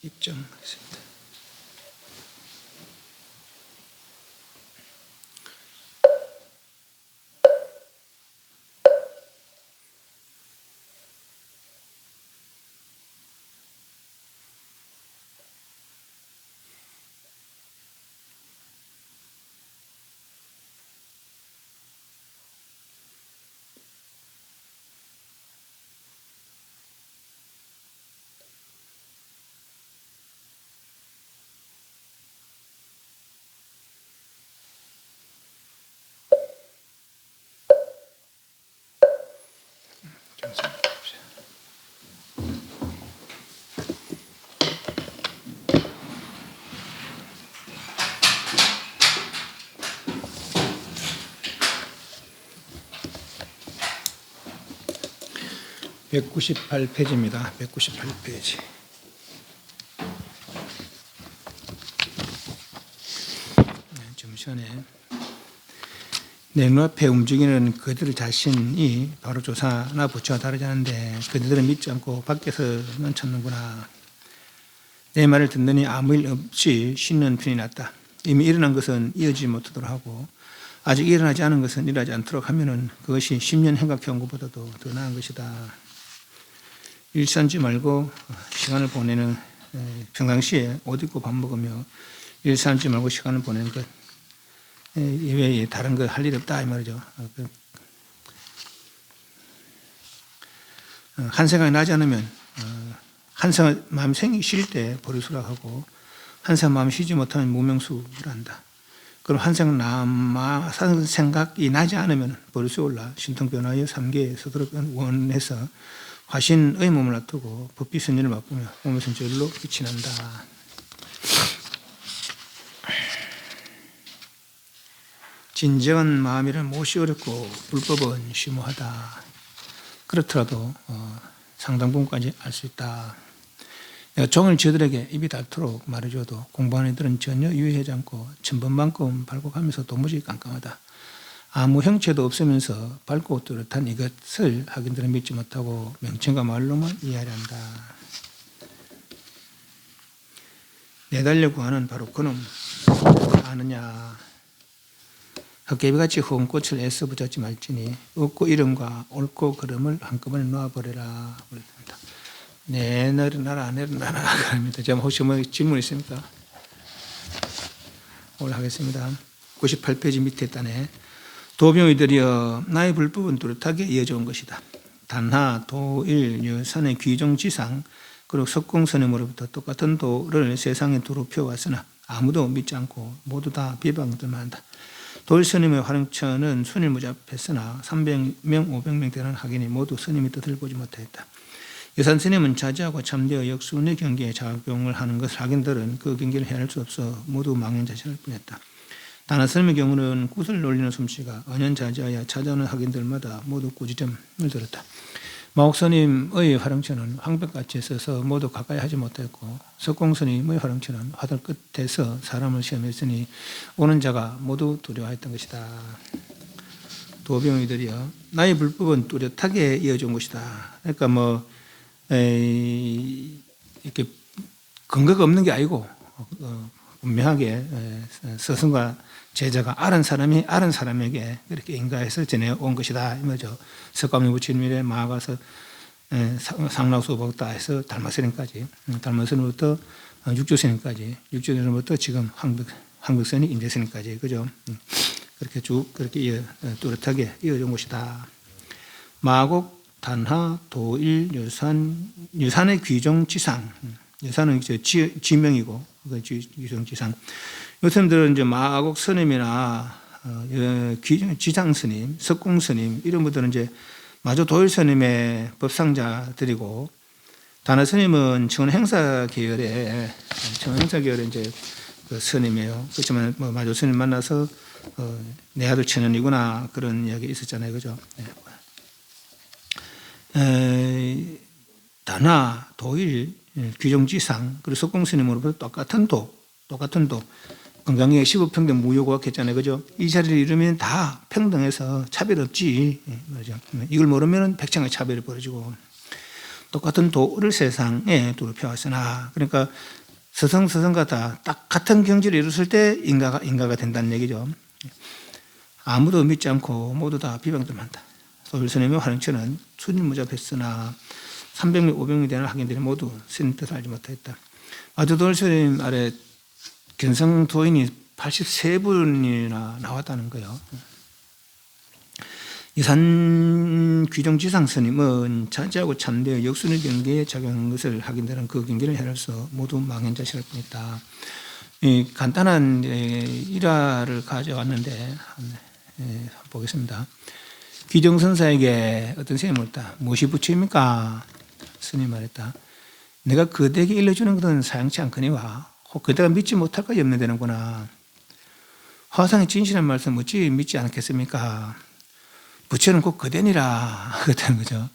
입점하겠습니다. 감사합니다. 198페이지입니다. 198페이지. 좀 전에 내 눈앞에 움직이는 그들 자신이 바로 조사나 부처와 다르지 않은데 그들은 믿지 않고 밖에서는 찾는구나. 내 말을 듣느니 아무 일 없이 쉬는 편이 낫다. 이미 일어난 것은 이어지지 못하도록 하고 아직 일어나지 않은 것은 일어나지 않도록 하면은 그것이 10년 생각해온 것보다도 더 나은 것이다. 일 삼지 말고 시간을 보내는, 평상시에 옷 입고 밥 먹으며 일 삼지 말고 시간을 보내는 것 이외에 다른 거 할 일 없다 이 말이죠. 한 생각이 나지 않으면 한생 마음 생기 쉴 때 보리수락하고 한생 마음 쉬지 못하면 무명수를 한다. 그럼 한생 사는 생각이 나지 않으면 보리수 올라 신통변화의 3계 서도록 원해서 화신의 몸을 놔두고 법비선진을 바꾸며 몸에서 절로 빛이 난다. 진정한 마음이란 무엇이 어렵고 불법은 심오하다. 그렇더라도 상당 부분까지 알 수 있다. 내가 종일 저들에게 입이 닳도록 말해줘도 공부하는 이들은 전혀 유의하지 않고 천번만큼 발곡하면서 도무지 깜깜하다. 아무 형체도 없으면서 밝고 뚜렷한 이것을 하긴들은 믿지 못하고 명칭과 말로만 이해하려 한다. 내달려 구하는 바로 그놈 아느냐. 헛개비같이 허운 꽃을 애써 붙잡지 말지니 없고 이름과 옳고 그름을 한꺼번에 놓아버려라. 그랬습니다. 네, 내려놔라 그럽니다. 제가 혹시 뭐 질문 있습니까? 오늘 하겠습니다. 98페이지 밑에 있다네. 도병이들이여 나의 불법은 뚜렷하게 이어져온 것이다. 단하, 도일, 여산의 귀종지상 그리고 석공스님으로부터 똑같은 도를 세상에 두루 펴왔으나 아무도 믿지 않고 모두 다 비방들만 한다. 도일스님의 화릉천은 순일무잡했으나 300명, 500명 되는 학인이 모두 스님의 뜻을 보지 못했다. 여산스님은 자제하고 참되어 역순의 경계에 작용을 하는 것을 학인들은 그 경계를 헤아릴 수 없어 모두 망연자실할 뿐이었다. 다나스님의 경우는 굿을 놀리는 솜씨가 언연자제하여 찾아오는 학인들마다 모두 꾸지점을 들었다. 마옥스님의 화릉천은 황벽같이 있어서 모두 가까이 하지 못했고 석공스님의 화릉천은 화들 끝에서 사람을 시험했으니 오는 자가 모두 두려워했던 것이다. 도병이들이여 나의 불법은 뚜렷하게 이어진 것이다. 그러니까 이렇게 근거가 없는 게 아니고 분명하게 스승과 제자가 아는 사람이 아는 사람에게 그렇게 인가해서 전해온 것이다. 이 말이죠. 석가모니 부처님의 마가서 상락수복다 해서 달마스님까지, 달마스님부터 육조스님까지, 육조스님부터 지금 황백선이 임재스님까지, 그죠? 그렇게 쭉 그렇게 뚜렷하게 이어진 것이다. 마곡, 단하, 도일, 여산의 귀종지상, 여산은 지명이고, 귀종지상. 요즘들은 이제 마곡 스님이나 지장 스님, 석공 스님 이런 분들은 이제 마저 도일 스님의 법상자들이고, 다나 스님은 청행사 계열의 이제 그 스님이에요. 그렇지만 마조 스님 만나서 내 아들 천연이구나 그런 이야기 있었잖아요, 그죠? 다나 도일 귀종지상 그리고 석공 스님으로부터 똑같은 도. 건강에 15평등 무효고학 했잖아요. 그죠? 이 자리를 이루면 다 평등해서 차별 없지. 그죠? 이걸 모르면 백창의 차별이 벌어지고 똑같은 도를 세상에 두루 펴왔으나 그러니까 서성가 다 딱 같은 경지를 이뤘을 때 인가가 된다는 얘기죠. 아무도 믿지 않고 모두 다 비방들만 한다. 도일스님의 화릉천은 순일무잡했으나 300명, 500명 되는 학인들이 모두 스님 뜻을 알지 못했다. 아주 도일스님 아래 견성도인이 83분이나 나왔다는 거예요. 이산 귀종지상 스님은 자제하고 참되어 역순의 경계에 작용한 것을 확인되는 그 경계를 헤아려서 모두 망연자실할 뿐이다. 간단한 일화를 가져왔는데 보겠습니다. 귀종선사에게 어떤 스님이 물었다. 무엇이 부처입니까? 스님이 말했다. 내가 그대에게 일러주는 것은 사양치 않거니와 그대가 믿지 못할까 염려되는구나. 화상의 진실한 말씀 어찌 믿지 않겠습니까? 부처는 꼭 그대니라 그랬다는 거죠.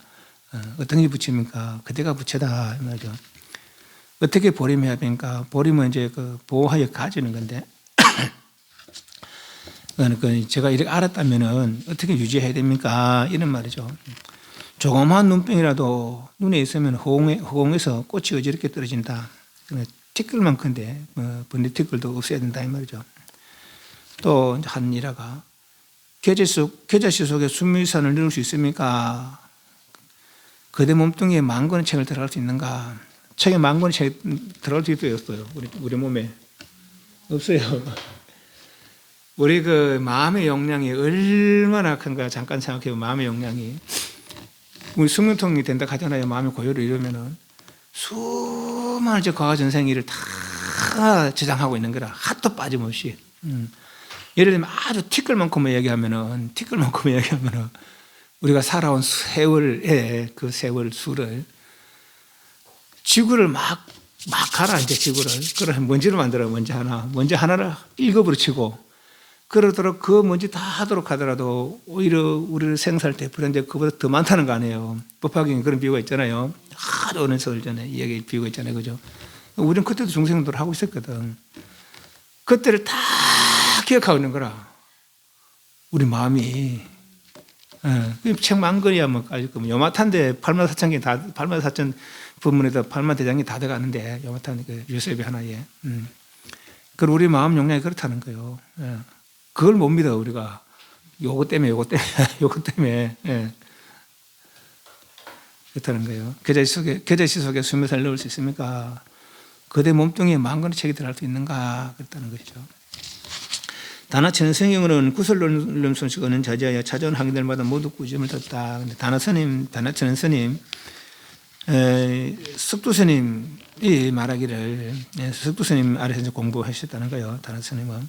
어떤 게 부처입니까? 그대가 부처다 이 말이죠. 어떻게 보림해야 됩니까? 보림은 이제 그 보호하여 가지는 건데 그러니까 제가 이렇게 알았다면은 어떻게 유지해야 됩니까? 이런 말이죠. 조그마한 눈병이라도 눈에 있으면 허공에서 꽃이 어지럽게 떨어진다. 티끌만큼인데 번뇌티끌도 없애야 된다 이 말이죠. 또 한 일화가 겨자씨 속에 수미산을 넣을 수 있습니까? 그대 몸뚱이에 10,000권의 책을 들어갈 수 있는가? 책에 10,000권의 책 들어갈 수 있어요. 우리 몸에 없어요. 우리 그 마음의 용량이 얼마나 큰가 잠깐 생각해보면 마음의 용량이 우리 20통이 된다 하잖아요. 마음의 고요를 이루면은 수많은 과거전생 일을 다 저장하고 있는 거라. 하도 빠짐없이. 예를 들면 아주 티끌만큼만 얘기하면은 우리가 살아온 세월의 그 세월 수를 지구를 막 가라 이제 지구를. 그래 먼지를 만들어 먼지 하나를 1급으로 치고 그러도록 그 먼지 다 하도록 하더라도 오히려 우리를 생사를 되풀이하는데 그보다 더 많다는 거 아니에요. 법화경에 그런 비유가 있잖아요. 하도 어느 세월 전에 이 얘기 비유가 있잖아요. 그죠? 우리는 그때도 중생들을 하고 있었거든. 그때를 다 기억하고 있는 거라. 우리 마음이. 책 만권이야 뭐 요마탄데 84,000개 다 84,000 법문에다 8만대장이 다 들어가는데 요마탄 그 요셉이 하나에. 그리고 우리 마음 용량이 그렇다는 거예요. 그걸 못 믿어 우리가. 요것 때문에 그렇다는 거예요. 계좌시 속에 수몇 살 넣을 수 있습니까? 그대 몸뚱이에 만권의 책이 들어갈 수 있는가? 그렇다는 것이죠. 다나치는 성경으로는 구설론 손식어는 저지하여 찾아온 학인들마다 모두 꾸짐을 뒀다. 근데 다나치는 스님, 석두스님이 말하기를, 석두스님 아래서 이제 공부하셨다는 거예요. 다나스님은.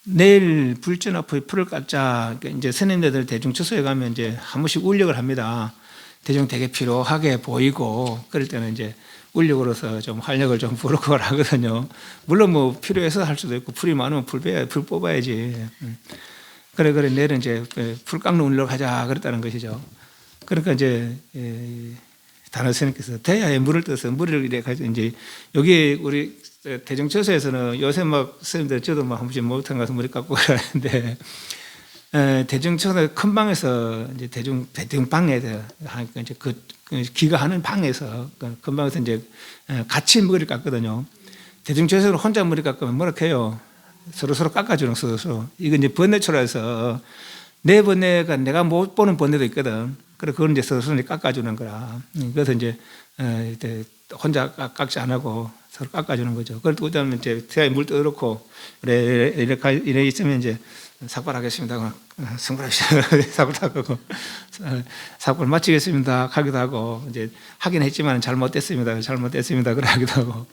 내일 불전 앞에 풀을 깎자. 이제 스님들 대중처소에 가면 이제 한 번씩 울력을 합니다. 대중 되게 피로하게 보이고, 그럴 때는 이제 울력으로서 좀 활력을 좀 부르고 하거든요. 물론 뭐 필요해서 할 수도 있고, 풀이 많으면 풀 뽑아야지. 그래, 내일은 이제 풀 깎는 울력 하자. 그랬다는 것이죠. 그러니까 이제, 다나스님께서 대야에 물을 떠서 물을 이래 가지고 이제 여기 우리 대중처소에서는 요새 막 스님들 저도 막 한 번씩 목욕탕 가서 물이 깎고 그러는데 대중처소 큰 방에서 이제 대중방에 하니까 이제 그 기가 하는 방에서 큰 방에서 이제 같이 머리 깎거든요. 대중처소는 혼자 머리 깎으면 뭐라 해요? 서로 깎아주는 서로. 이거 이제 번뇌초라서 내 번뇌가 내가 못 보는 번뇌도 있거든. 그래 그걸 이제 서로 깎아주는 거라. 그래서 이제 혼자 깎지 안 하고 서로 깎아주는 거죠. 그다음에 이제 태아에 물 떠놓고 이래 있으면 이제 삭발하겠습니다. 성불하시죠. 삭발 하고 삭발 마치겠습니다. 하기도 하고 이제 하긴 했지만 잘못됐습니다. 그래 하기도 하고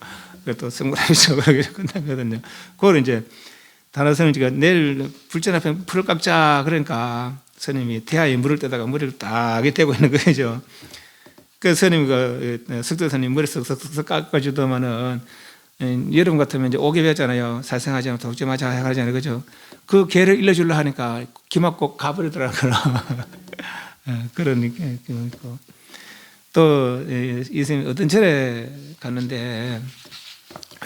또 성불하시죠. 그러게 끝나거든요. 그걸 이제 다나스님이 내일 불전 앞에 풀을 깎자 그러니까 스님이 태아에 물을 떠다가 머리를 딱 대고 있는 거죠. 그 스님이 석도스님 머리 쓱쓱 깎아주더만은 여러분 같으면 이제 오개배잖아요. 살생하지 않고 독점하자 하잖아요. 그죠? 그 개를 일러주려 하니까 기막고 가버리더라고요. 그런 경우. 또 이 스님이 어떤 절에 갔는데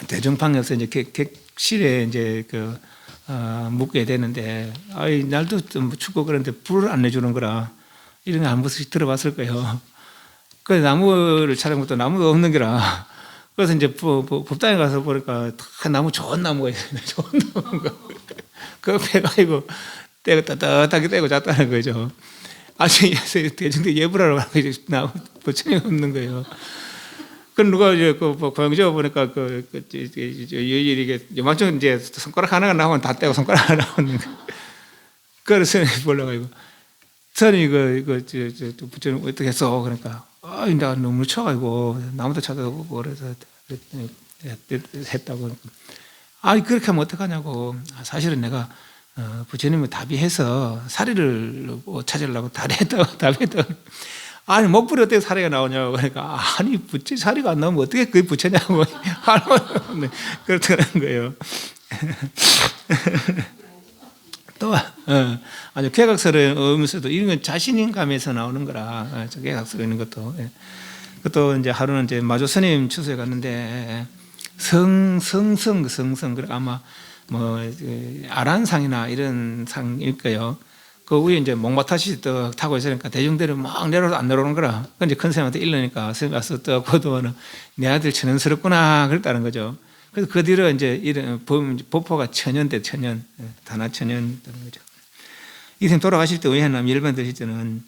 대중방에서 이제 객실에 이제 묵게 되는데, 날도 좀 춥고 그런데 불을 안 내주는 거라, 이런 거 한 번씩 들어봤을 거예요. 그래서 나무를 찾은 것도 나무가 없는 거라. 그래서 이제 법당에 가서 보니까 나무 좋은 나무가 있어요. 좋은 나무가. 그 배가지고 따뜻하게 떼고 잤다는 거죠. 아직 대중들 예불하러 가고 나무 부처님 없는 거예요. 그 누가 이제 고양지어 보니까 이게 요만큼 이제 손가락 하나가 나오면 다 떼고 손가락 하나 나오는 거. 그래서 몰라가지고 선이 이거 부처님 어떻게 했어? 그러니까 내가 너무 쳐가지고 나무도 찾아오고 그래서 했다고. 그렇게 하면 어떡하냐고. 사실은 내가 부처님을 답의해서 사리를 찾으려고 답의했다고. 목불이 어떻게 사리가 나오냐고. 그러니까 부처 사리가 안 나오면 어떻게 그게 부처냐고. 그렇다는 거예요. 또 아주 개각설의 의미에서도 이런 건 자신감에서 나오는 거라. 개각설에 있는 것도. 그것도 이제 하루는 이제 마조 스님 추수에 갔는데 성성 그래 아마 뭐 아란상이나 이런 상일 거예요. 그 위에 이제 목마타시 떡 타고 있으니까 대중들이 막 내려도 안 내려오는 거라. 근데 큰 스님한테 일러니까 스님 가서 떡 보더니 내 아들 천연스럽구나 그랬다는 거죠. 그래서 그 뒤로 이제 이런 법포가 천년. 다나천년이라는 거죠. 이 스님 돌아가실 때 의한남 일반 드실 때는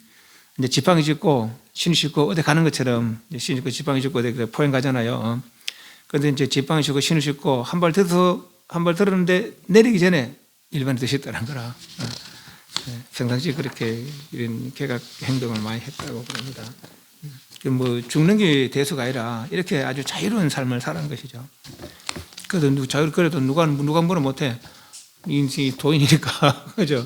이제 지팡이 짚고 신이 짚고 어디 가는 것처럼 신이 짚고 지팡이 짚고 어디 포행 가잖아요. 그런데 이제 지팡이 짚고 신을 짚고 한 발 들었는데 내리기 전에 일반 드셨다는 거라. 평상시 그렇게 이런 개각 행동을 많이 했다고 그럽니다. 뭐 죽는 게 대수가 아니라 이렇게 아주 자유로운 삶을 살아는 것이죠. 그래도 누가 뭐라 못해. 이 도인이니까 그죠.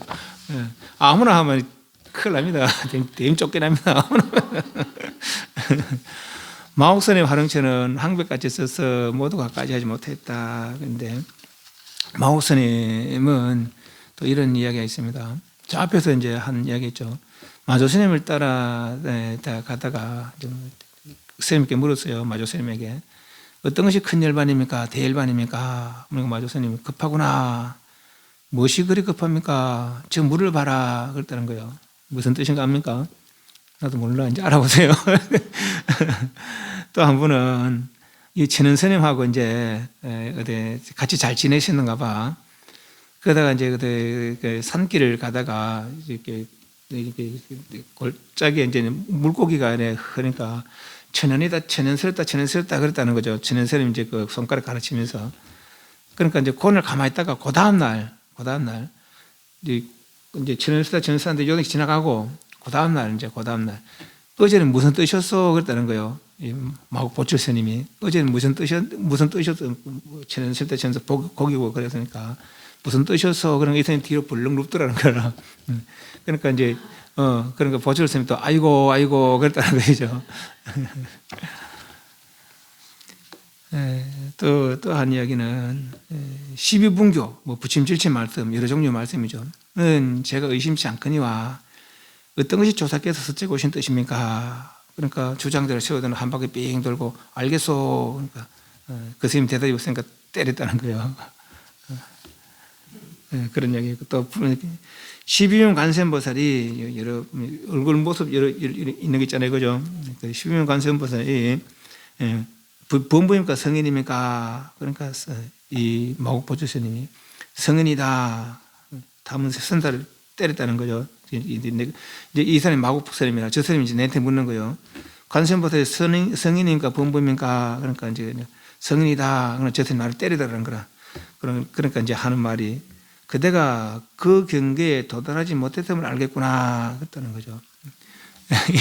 예. 아무나 하면 큰일 납니다. 대임 쫓겨납니다. 마옥선의 화령체는 항백같이 써서 모두가 까지 하지 못했다. 그런데 마옥스님은 또 이런 이야기가 있습니다. 저 앞에서 이제 한 이야기 있죠. 마조스님을 따라 가다가 스님께 물었어요. 마조스님에게 어떤 것이 큰 열반입니까? 대열반입니까? 마조스님이 급하구나. 무엇이 그리 급합니까? 저 물을 봐라. 그랬다는 거예요. 무슨 뜻인가 합니까? 나도 몰라. 이제 알아보세요. 또 한 분은 이 천은 스님하고 이제 어디 같이 잘 지내시는가 봐. 그러다가 이제 그 산길을 가다가 이렇게 골짜기에 이제 물고기가 흐르니까 천연이다, 천연스럽다 그랬다는 거죠. 천연 스님 이제 그 손가락 가르치면서. 그러니까 이제 그날 가만히 있다가 그 다음날 이제 천연스럽다 요동이 지나가고 그 다음날 어제는 무슨 뜻이었어? 그랬다는 거예요. 마국 보철 스님이 어제는 무슨 뜻이었어? 천연스럽다 고기고 그랬으니까 무슨 뜻이었어? 그러니까 이 스님 뒤로 벌렁 눕더라는 거라. 그러니까 이제 그러니까 보철 스님이 또 아이고 그랬다는 거죠. 또 한 이야기는 12분교, 뭐 부침질체 말씀, 여러 종류 말씀이죠. 제가 의심치 않거니와 어떤 것이 조사께서 서째고 오신 뜻입니까? 그러니까 주장대로 세우더니 한 바퀴 삥 돌고 알겠소. 그러니까 그 스님 대답이 없으니까 때렸다는 거예요. 그런 이야기고 또 12명 관세음보살이 여러 얼굴 모습 여러 있는 게 있잖아요, 그죠? 12명 관세음보살이 범부입니까 성인입니까? 그러니까 이 마국보철 스님이 성인이다. 다음은 선사를 때렸다는 거죠. 이제 이 사람이 마국스님이라 저 사람이 이제 내한테 묻는 거예요. 관세음보살이 성인입니까 범부입니까? 그러니까 이제 성인이다. 그러나 저 사람이 나를 때리더라는 거라. 그러니까 이제 하는 말이 그대가 그 경계에 도달하지 못했음을 알겠구나. 그랬다는 거죠.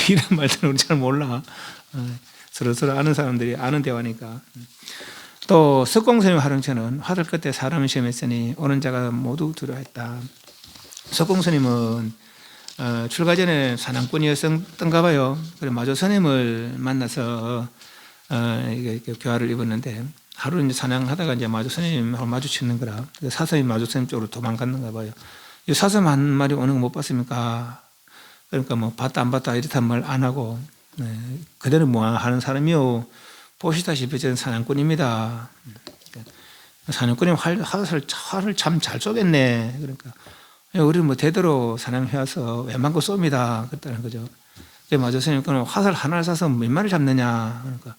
이런 말들은 우리 잘 몰라. 서로 아는 사람들이 아는 대화니까. 또 석공스님 화령처는 화살 끝에 사람을 시험했으니 오는 자가 모두 두려워했다. 석공스님은 출가 전에 사냥꾼이었던가 봐요. 그래 마조 스님을 만나서 교화를 입었는데 하루 이제 사냥하다가 이제 마조 스님하고 마주치는 거라. 사슴이 마조 스님 쪽으로 도망갔는가 봐요. 이 사슴 한 마리 오는 거 못 봤습니까? 그러니까 뭐 봤다 안 봤다 이렇단 말 안 하고 그대는 뭐 하는 사람이요? 보시다시피 저는 사냥꾼입니다. 사냥꾼이 활을 참 잘 쏘겠네. 그러니까 우리는 뭐 대대로 사냥해와서 웬만큼 쏩니다. 그랬다는 거죠. 마조 스님께는 화살 하나를 쏴서 몇 마리를 잡느냐. 그러니까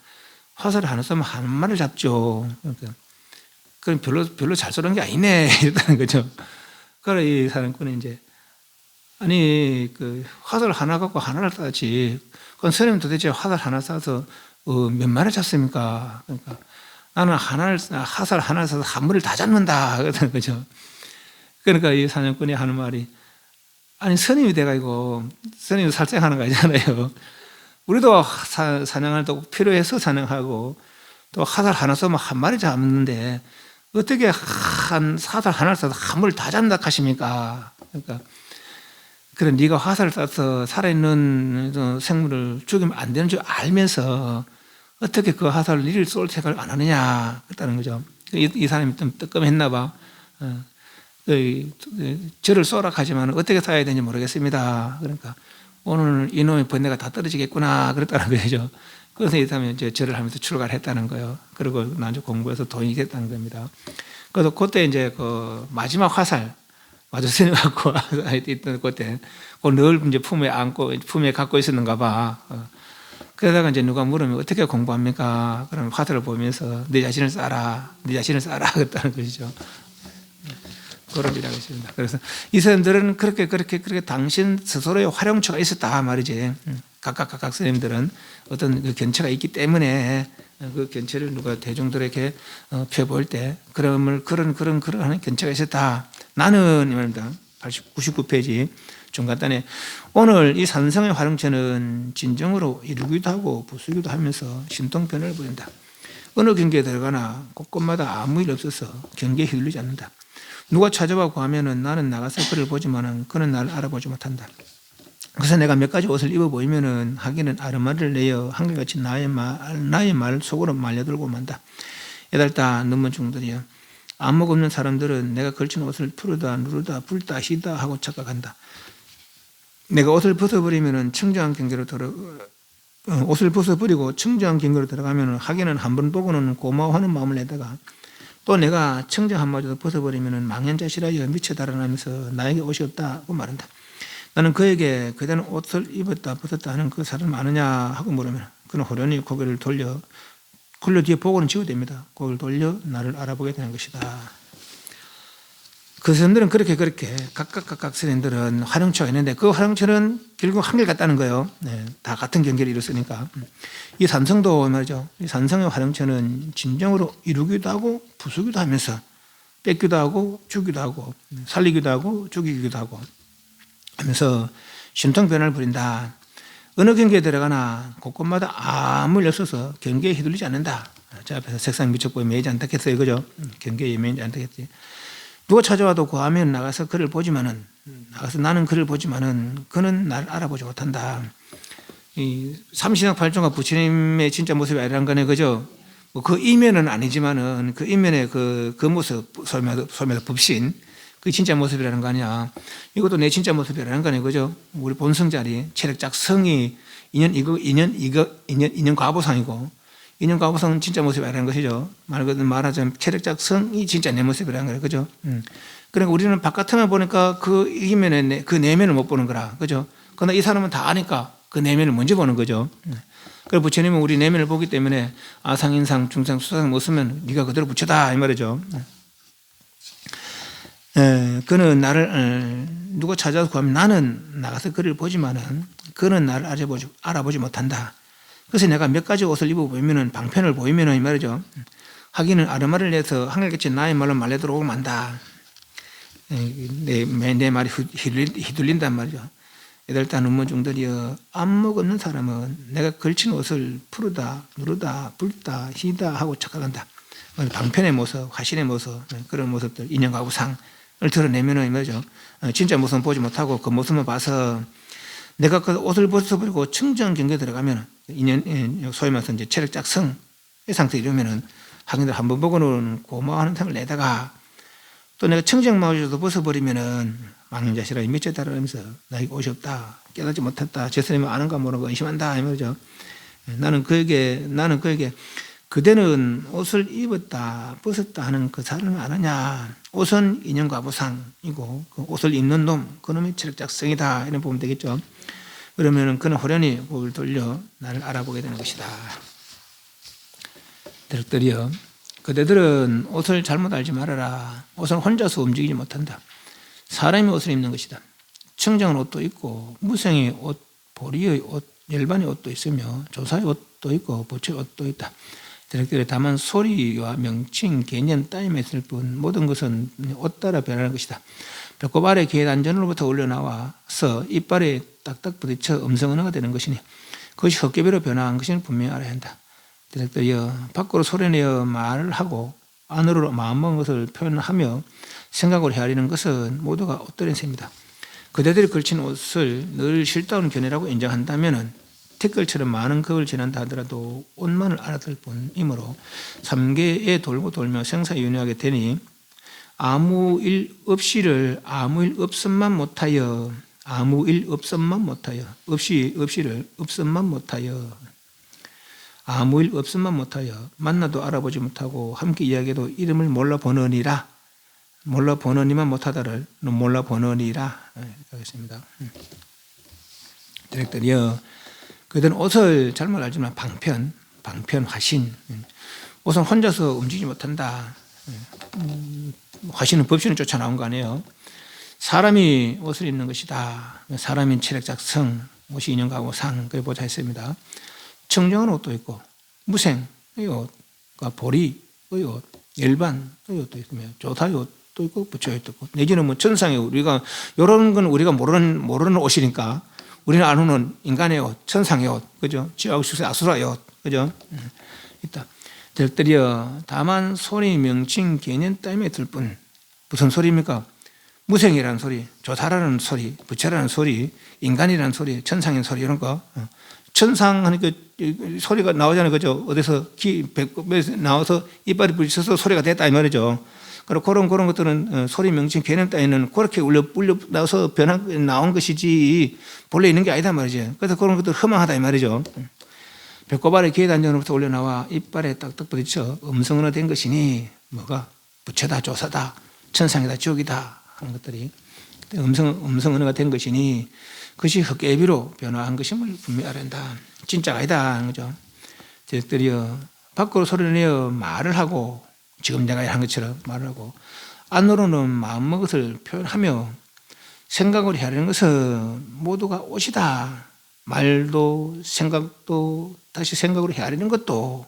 화살을 하나 쏘면 한 마리를 잡죠. 그러니까 그럼 별로 잘 쏘는 게 아니네. 이랬다는 거죠. 그래 이 사냥꾼이 이제 아니 그 화살 하나 갖고 하나를 쏴지. 그럼 스님 도대체 화살 하나 쏴서 몇 마리를 잡습니까? 그러니까 나는 화살 하나를 쏴서 한 마리를 다 잡는다. 그랬다는 거죠. 그러니까 이 사냥꾼이 하는 말이 아니 스님이 돼가지고 스님이 살생하는 거 아니잖아요. 우리도 사냥할 때 필요해서 사냥하고 또 화살 하나 쏘면 한 마리 잡는데 어떻게 화살 하나를 쏴서 한 마리 다 잡는다 하십니까? 그러니까 그래 네가 화살을 쏴서 살아있는 생물을 죽이면 안 되는 줄 알면서 어떻게 그 화살을 니를 쏠 생각을 안 하느냐 그랬다는 거죠. 이 사람이 좀 뜨끔했나 봐. 저를 쏘라 하지만 어떻게 쏴야 되는지 모르겠습니다. 그러니까 오늘 이놈의 번뇌가 다 떨어지겠구나 그랬다는 거죠. 그래서 이 사람이 이제 절을 하면서 출가를 했다는 거예요. 그리고 나중에 공부해서 돈이 됐다는 겁니다. 그래서 그때 이제 그 마지막 화살 마조 스님하고 있던 그때 늘 이제 품에 갖고 있었는가 봐. 그러다가 이제 누가 물으면 어떻게 공부합니까? 그러면 화살을 보면서 내 자신을 쏴라, 그랬다는 것이죠. 그런 일하고 있습니다. 그래서 이 사람들은 그렇게 당신 스스로의 활용처가 있었다 말이지. 각각 스님들은 어떤 그 견처가 있기 때문에 그 견처를 누가 대중들에게 펴볼 때 그런 하는 견처가 있었다. 나는 이말입니다. 99페이지 좀 간단해. 오늘 이 산성의 활용체는 진정으로 이루기도 하고 부수기도 하면서 신통변화를 보인다. 어느 경계에 들어가나 곳곳마다 아무 일 없어서 경계에 휘둘리지 않는다. 누가 찾아와 구하면은 나는 나가서 그를 보지만은 그는 나를 알아보지 못한다. 그래서 내가 몇 가지 옷을 입어 보이면은 하기는 아르마를 내어 한결같이 나의 말 속으로 말려들고 만다. 애달다 눈먼 중들이여. 안목 없는 사람들은 내가 걸친 옷을 풀다 누르다 불다 희다 하고 착각한다. 내가 옷을 벗어버리면은 청정한 경계로 옷을 벗어버리고 청정한 경계로 들어가면은 하기는 한 번 보고는 고마워하는 마음을 내다가 또 내가 청정 한마디도 벗어버리면은 망연자실하여 미쳐 달아나면서 나에게 옷이 없다고 말한다. 나는 그에게 그대는 옷을 입었다 벗었다 하는 그 사람 아느냐 하고 물으면 그는 호련히 고개를 돌려 뒤에 보고는 지우됩니다. 고개를 돌려 나를 알아보게 되는 것이다. 그 사람들은 그렇게 각각 선생들은 활용처가 있는데 그 활용처는 결국 한결 같다는 거예요. 네, 다 같은 경계를 이뤘으니까. 이 산성도 말이죠. 이 산성의 활용처는 진정으로 이루기도 하고 부수기도 하면서 뺏기도 하고 주기도 하고 살리기도 하고 죽이기도 하고 하면서 신통변화를 부린다. 어느 경계에 들어가나 곳곳마다 아무 일 없어서 경계에 휘둘리지 않는다. 저 앞에서 색상 미적보에 매이지 않다 했어요. 그죠? 경계에 매이지 않다 했지. 누가 찾아와도 구하면 나가서 나는 그를 보지만은 그는 나를 알아보지 못한다. 이 삼신학 발전과 부처님의 진짜 모습이 아니란 거네. 그죠? 뭐 그 이면은 아니지만은 그 이면의 그 모습, 소매도 법신, 그게 진짜 모습이라는 거 아니야. 이것도 내 진짜 모습이라는 거네. 그죠? 우리 본성자리, 체력작 성이 인연 과보상이고, 인연 과보상은 진짜 모습이라는 것이죠. 말하자면 체력작 성이 진짜 내 모습이라는 거예요. 그죠? 그러니까 우리는 바깥에만 보니까 그 이면에, 그 내면을 못 보는 거라. 그죠? 그러나 이 사람은 다 아니까 그 내면을 먼저 보는 거죠. 그래서 부처님은 우리 내면을 보기 때문에 아상, 인상, 중상, 수상 못 쓰면 네가 그대로 부처다 이 말이죠. 그는 나를 누가 찾아서 구하면 나는 나가서 그를 보지만은 그는 나를 알아보지 못한다. 그래서 내가 몇 가지 옷을 입어 보이면은 방편을 보이면은 이 말이죠. 하기는 아르마를 내서 한결같이 나의 말로 말려들어오고 만다. 내 말이 휘둘린단 말이죠. 애달다 눈먼 중들이여 안목 없는 사람은 내가 걸친 옷을 풀다 누르다 불다 희다 하고 착각한다. 방편의 모습, 화신의 모습, 그런 모습들, 인연가구상을 드러내면은 이 말이죠. 진짜 모습은 보지 못하고 그 모습만 봐서 내가 그 옷을 벗어버리고 청정 경계에 들어가면 소위 말해서 이제 체력작성의 상태에 이르면은 하긴들 한번 보고는 고마워하는 탕을 내다가 또 내가 청정마저도 벗어버리면은 망연자실하게 미쳐 달아나면서 나에게 옷이 없다, 깨닫지 못했다, 제 스님은 아는가 모르는가 의심한다 이 말이죠. 나는 그에게 그대는 옷을 입었다 벗었다 하는 그 사람을 아느냐. 옷은 인연과보상이고 그 옷을 입는 놈, 그놈이 체력작성이다 이런 보면 되겠죠. 그러면 그는 호련히 고개를 돌려 나를 알아보게 되는 것이다. 대적들이여 그대들은 옷을 잘못 알지 말아라. 옷은 혼자서 움직이지 못한다. 사람이 옷을 입는 것이다. 청정한 옷도 있고 무생의 옷, 보리의 옷, 열반의 옷도 있으며 조사의 옷도 있고 보채의 옷도 있다. 대적들이 다만 소리와 명칭, 개념 따위만 있을 뿐 모든 것은 옷 따라 변하는 것이다. 배꼽 아래 귀의 단전으로부터 올려나와서 이빨에 딱딱 부딪혀 음성언어가 되는 것이니 그것이 헛개비로 변화한 것을 분명히 알아야 한다. 대적들이여 밖으로 소리내어 말을 하고 안으로 마음먹은 것을 표현하며 생각을 헤아리는 것은 모두가 옷들인 셈이다. 그대들이 걸친 옷을 늘 실다운 견해라고 인정한다면 티끌처럼 많은 겁을 지난다 하더라도 옷만을 알아들 뿐이므로 삼계에 돌고 돌며 생사윤회하게 되니 아무 일 없이를 아무 일 없음만 못하여 만나도 알아보지 못하고 함께 이야기해도 이름을 몰라보느니라. 몰라보느니만 못하다를 몰라보느니라 하겠습니다. 디렉터리여 그들은 옷을 잘못 알지만 방편, 화신. 옷은 혼자서 움직이지 못한다. 화신은 법신을 쫓아 나온 거 아니에요. 사람이 옷을 입는 것이다. 사람인 체력작성, 옷이 인연가구상, 그래 보자 했습니다. 청정한 옷도 있고, 무생의 옷, 보리의 옷, 열반의 옷도 있으며, 조사의 옷도 옷도 있고 부처 옷도 있고 내지는 뭐 천상의 옷. 우리가 이런 건 우리가 모르는 옷이니까 우리는 아는 인간의 옷, 천상의 옷, 그죠? 지옥수세 아수라의 옷, 그죠? 있다. 들들이여 다만 소리 명칭 개념 때문에 들 뿐. 무슨 소리입니까? 무생이라는 소리, 조사라는 소리, 부처라는 소리, 인간이라는 소리, 천상의 소리 이런 거. 천상 하니까 소리가 나오잖아요, 그죠? 어디서 배꼽에서 나와서 이빨이 부딪혀서 소리가 됐다 이 말이죠. 그리고 그런 것들은 소리 명칭 개념 따위는 그렇게 울려 나와서 나온 것이지 본래 있는 게 아니다 말이죠. 그래서 그런 것들 허망하다 이 말이죠. 배꼽 아래 귀에 단전으로부터 올려 나와 이빨에 딱딱 부딪혀 음성으로 된 것이니 뭐가 부처다, 조사다, 천상이다, 지옥이다 하는 것들이 음성 언어가 된 것이니 그것이 헛개비로 변화한 것임을 분명히 알아야 한다. 진짜가 아니다 하는 거죠. 저들이여 밖으로 소리를 내어 말을 하고 지금 내가 한 것처럼 말을 하고 안으로는 마음의 것을 표현하며 생각으로 헤아리는 것은 모두가 옷이다. 말도 생각도 다시 생각으로 헤아리는 것도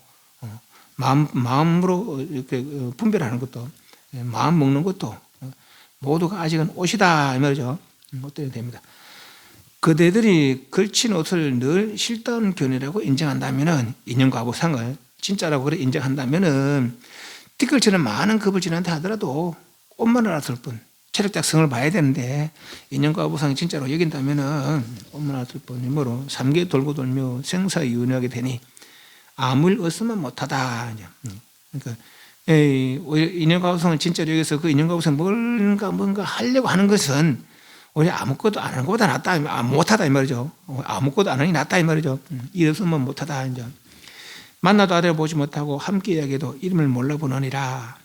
마음으로 이렇게 분별하는 것도 마음 먹는 것도 모두가 아직은 옷이다 이 말이죠. 어때야 됩니다. 그대들이 걸친 옷을 늘 실다운 견해라고 인정한다면은 인연과 보상을 진짜라고 그래 인정한다면은 띠끌처럼 많은 겁을 지난다 하더라도 옷만 알았을 뿐 체력 작성을 봐야 되는데 인연과 보상이 진짜로 여긴다면은 옷만 알았을 뿐이므로 삼계 돌고 돌며 생사윤회하게 되니 아무 일 없으면 못하다. 그러니까 인연과 보상을 진짜로 여기서 그 인연과 보상 뭔가 하려고 하는 것은 오히려 아무것도 안 하는 것보다 낫다, 못하다 이 말이죠. 아무것도 안 하니 낫다 이 말이죠. 일 없으면 못하다 이제. 만나도 알아보지 못하고 함께 이야기해도 이름을 몰라보느니라.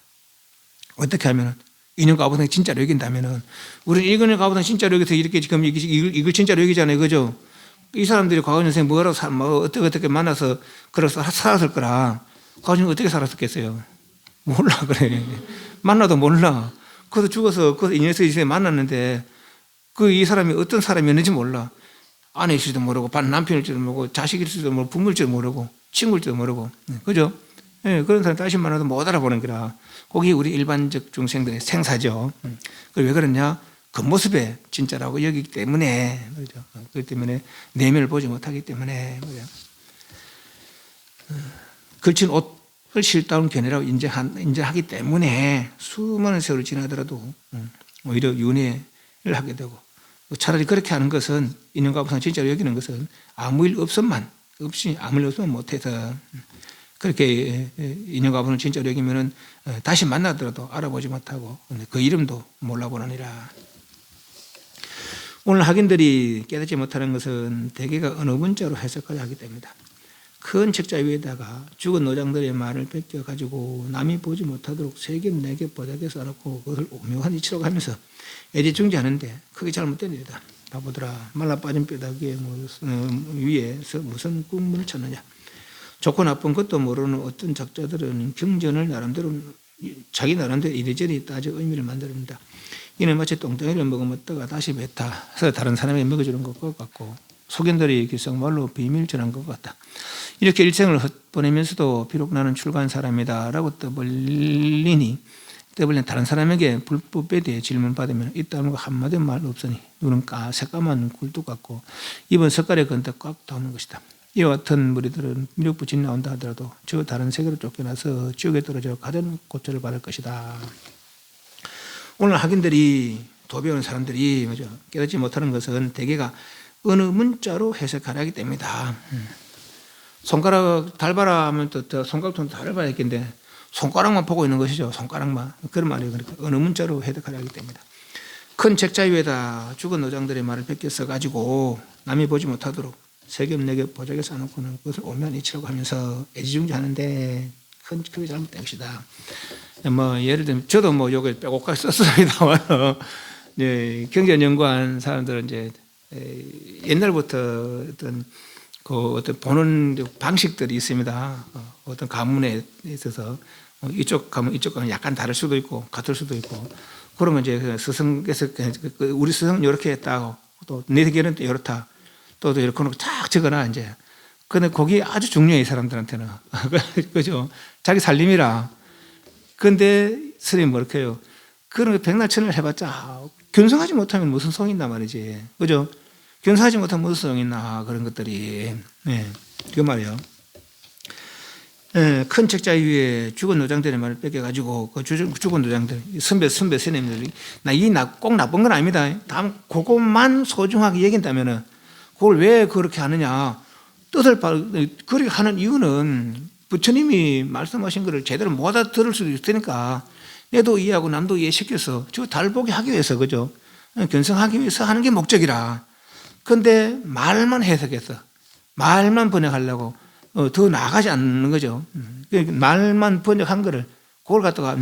어떻게 하면은 인연과 아버상이 진짜로 여긴다면은 우리는 인연과 아버상 진짜로 여기서 이렇게 지금 이걸 진짜로 여기잖아요, 그죠? 이 사람들이 과거 인생 뭐라고 어떻게 만나서 그래서 살았을 거라. 과거 인생 어떻게 살았었겠어요? 몰라 그래. 만나도 몰라. 그래서 죽어서 그 인연에서 이 세상에 만났는데 그 이 사람이 어떤 사람이었는지 몰라. 아내일지도 모르고 남편일지도 모르고 자식일지도 모르고 부모일지도 모르고 친구일지도 모르고 그죠? 네, 그런 사람 다시 만나도 못 알아보는 거라. 거기 우리 일반적 중생들의 생사죠. 왜 그러냐? 그 모습에 진짜라고 여기기 때문에 그렇죠. 그렇기 때문에 내면을 보지 못하기 때문에 그죠? 걸친 옷을 실다운 견해라고 인정하기 때문에 수많은 세월이 지나더라도 오히려 윤회를 하게 되고 차라리 그렇게 하는 것은 인연과 보상 진짜로 여기는 것은 아무 일 없이 아무 일 없으면 못해서 그렇게 인연과 보상 진짜로 여기면은 다시 만나더라도 알아보지 못하고 그 이름도 몰라보느니라. 오늘 학인들이 깨닫지 못하는 것은 대개가 어느 문자로 해석하려 하기 때문이다. 큰 책자 위에다가 죽은 노장들의 말을 뺏겨가지고 남이 보지 못하도록 세 겹, 네 겹 보자기에 써놓고 그것을 오묘한 이치로 가면서 애지중지하는데 크게 잘못된 일이다. 바보들아 말라빠진 뼈다귀에 위에서 무슨 꿈을 쳤느냐. 좋고 나쁜 것도 모르는 어떤 작자들은 경전을 나름대로 자기 나름대로 이리저리 따져 의미를 만듭니다. 이는 마치 똥덩이를 먹어먹다가 다시 뱉어서 다른 사람에게 먹여주는 것 같고 속인들이 기성말로 비밀 전한 것 같다. 이렇게 일생을 헛보내면서도 비록 나는 출가한 사람이다 라고 떠벌리니 다른 사람에게 불법에 대해 질문받으면 있다는 거 한마디 말 없으니 눈은 새까만 굴뚝 같고 입은 석가래 건덕 꽉 담는 것이다. 이와 같은 무리들은 미륵부진 나온다 하더라도 저 다른 세계로 쫓겨나서 지옥에 떨어져 가전 고초를 받을 것이다. 오늘 학인들이 도배하는 사람들이 깨닫지 못하는 것은 대개가 어느 문자로 해석하려 하기 때문이다. 손가락 닮아라 하면 또 손가락도 닮아야 겠는데 손가락만 보고 있는 것이죠. 손가락만. 그런 말이에요. 그러니까 어느 문자로 해석하려 하기 때문이다. 큰 책자 위에다 죽은 노장들의 말을 베껴 써가지고 남이 보지 못하도록 세 겹, 네 겹 보자기에 써놓고는 그것을 오면 이치라고 하면서 애지중지하는데 크게 잘못된 것이다. 예를 들면 저도 요걸 빼곡하게 썼습니다. 네, 경전 연구한 사람들은 이제 옛날부터 어떤 보는 방식들이 있습니다. 어떤 가문에 있어서 이쪽 가문 약간 다를 수도 있고 같을 수도 있고 그러면 이제 스승께서 우리 스승은 이렇게 했다고 또 내 세계는 또 이렇다 또 이렇게 놓고 쫙 적어놔 이제. 근데 그게 아주 중요해 이 사람들한테는. 그죠? 자기 살림이라. 근데 스님이 뭐렇게 해요? 그런 거 백날천을 해봤자 견성하지 못하면 무슨 소용이 있나 말이지. 그죠? 견성하지 못하면 무슨 소용이 있나, 그런 것들이. 네, 그 말이에요. 예, 큰 책자 위에 죽은 노장들의 말을 뺏겨가지고 그 죽은 노장들, 선배 스님들이 꼭 나쁜 건 아닙니다. 다음 그것만 소중하게 얘긴다면은 그걸 왜 그렇게 하느냐, 뜻을 그렇게 하는 이유는 부처님이 말씀하신 것을 제대로 못 알아들을 수도 있으니까 내도 이해하고 남도 이해시켜서 저 달보게 하기 위해서, 그죠? 견성하기 위해서 하는 게 목적이라. 그런데 말만 해석해서 말만 번역하려고 더 나아가지 않는 거죠. 말만 번역한 거를 그걸 갖다가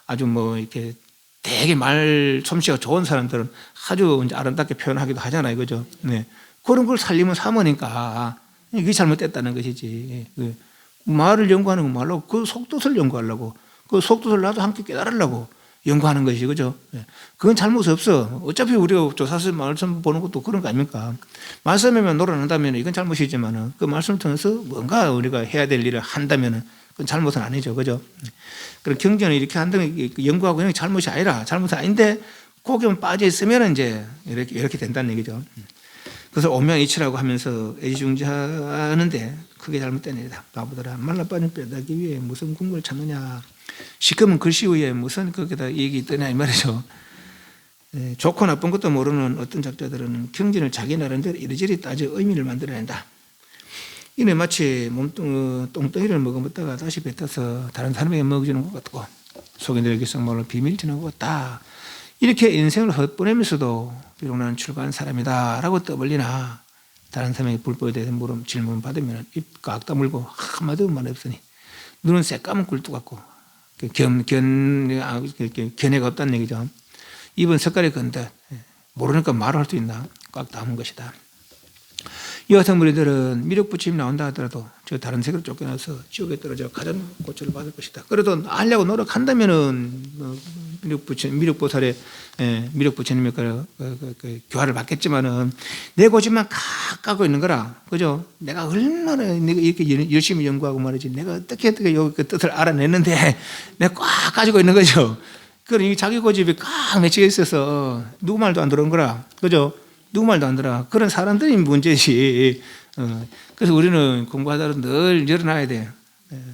아주 이렇게 되게 말 솜씨가 좋은 사람들은 아주 이제 아름답게 표현하기도 하잖아요, 그죠? 네. 그런 걸 살리면 삼으니까 이게 잘못됐다는 것이지. 말을 연구하는 건 말로 그 속뜻을 연구하려고, 그 속뜻을 나도 함께 깨달으려고 연구하는 것이, 그죠? 그건 잘못 없어. 어차피 우리가 조사서 말씀 보는 것도 그런 거 아닙니까? 말씀에만 놀아난다면 이건 잘못이지만 그 말씀을 통해서 뭔가 우리가 해야 될 일을 한다면 그건 잘못은 아니죠, 그죠? 그럼 경전을 이렇게 한다면 연구하고 그냥 잘못이 아니라, 잘못은 아닌데 거기만 빠져 있으면 이제 이렇게 된다는 얘기죠. 그래서 오명이치라고 하면서 애지중지하는데 그게 잘못된 일이다. 바보들아, 말라빠진 뼈다귀 위에 무슨 국물을 찾느냐, 시커먼 글씨 위에 무슨 거기다 얘기 있더냐, 이 말이죠. 좋고 나쁜 것도 모르는 어떤 작자들은 경전을 자기 나름대로 이리저리 따져 의미를 만들어낸다. 이는 마치 똥덩이를 먹어먹다가 다시 뱉어서 다른 사람에게 먹여주는 것 같고 속에 들어있는 말로 비밀 전하는 것 같다. 이렇게 인생을 헛보내면서도 비록 나는 출가한 사람이다 라고 떠벌리나 다른 사람에게 불법에 대해서 질문 받으면 입 꽉 다물고 한마디도 말 없으니 눈은 새까만 굴뚝 같고 견해가 없다는 얘기죠. 입은 석가래 건데 모르니까 말을 할 수 있나, 꽉 담은 것이다. 이 같은 무리들은 미륵 부처님 나온다 하더라도 저 다른 세계로 쫓겨나서 지옥에 떨어져 가장 고초를 받을 것이다. 그래도 알려고 노력한다면은 미륵 보살의 미륵 부처님의 그 교화를 받겠지만은 내 고집만 까고 있는 거라, 그죠? 내가 얼마나 이렇게 열심히 연구하고 말이지, 내가 어떻게 여기 그 뜻을 알아냈는데 내가 꽉 가지고 있는 거죠. 그러니 자기 고집이 꽉 맺혀 있어서 누구 말도 안 들은 거라, 그죠? 누구 말도 안 들어. 그런 사람들이 문제지. 그래서 우리는 공부하다가 늘 열어놔야 돼.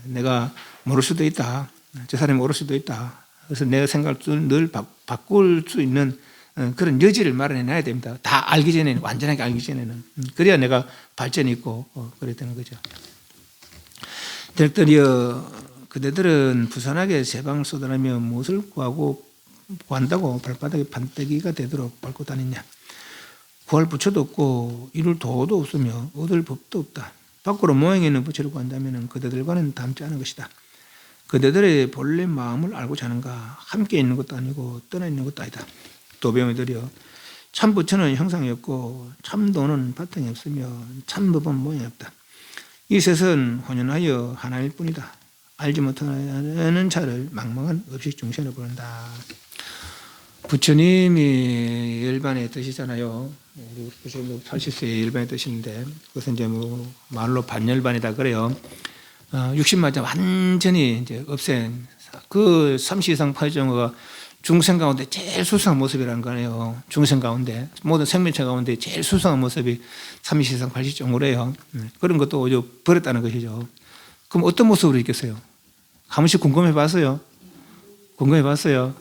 내가 모를 수도 있다. 저 사람이 모를 수도 있다. 그래서 내 생각을 늘 바꿀 수 있는 그런 여지를 마련해놔야 됩니다. 다 알기 전에는, 완전하게 알기 전에는. 그래야 내가 발전이 있고 그래야 되는 거죠. 델더리여, 그대들은 부산하게 세방을 쏟아내며 무엇을 구한다고 발바닥에 반대기가 되도록 밟고 다니냐. 구할 부처도 없고 이룰 도도 없으며 얻을 법도 없다. 밖으로 모양이 있는 부처를 구한다면 그대들과는 닮지 않은 것이다. 그대들의 본래 마음을 알고 자는가, 함께 있는 것도 아니고 떠나 있는 것도 아니다. 도배우들이여, 참 부처는 형상이 없고 참도는 바탕이 없으며 참법은 모양이 없다. 이 셋은 혼연하여 하나일 뿐이다. 알지 못하는 자를 망망한 업식 중생으로 부른다. 부처님이 열반의 뜻이잖아요. 부처님 80세의 열반의 뜻인데 그것은 이제 말로 반열반이다 그래요. 60만자 완전히 이제 없앤 그 삼시이상 파리정어가 중생 가운데 제일 수상한 모습이라는 거예요. 중생 가운데 모든 생명체 가운데 제일 수상한 모습이 삼시이상 팔시정어래요. 그런 것도 오히려 버렸다는 것이죠. 그럼 어떤 모습으로 있겠어요? 한 번씩 궁금해봤어요? 궁금해봤어요?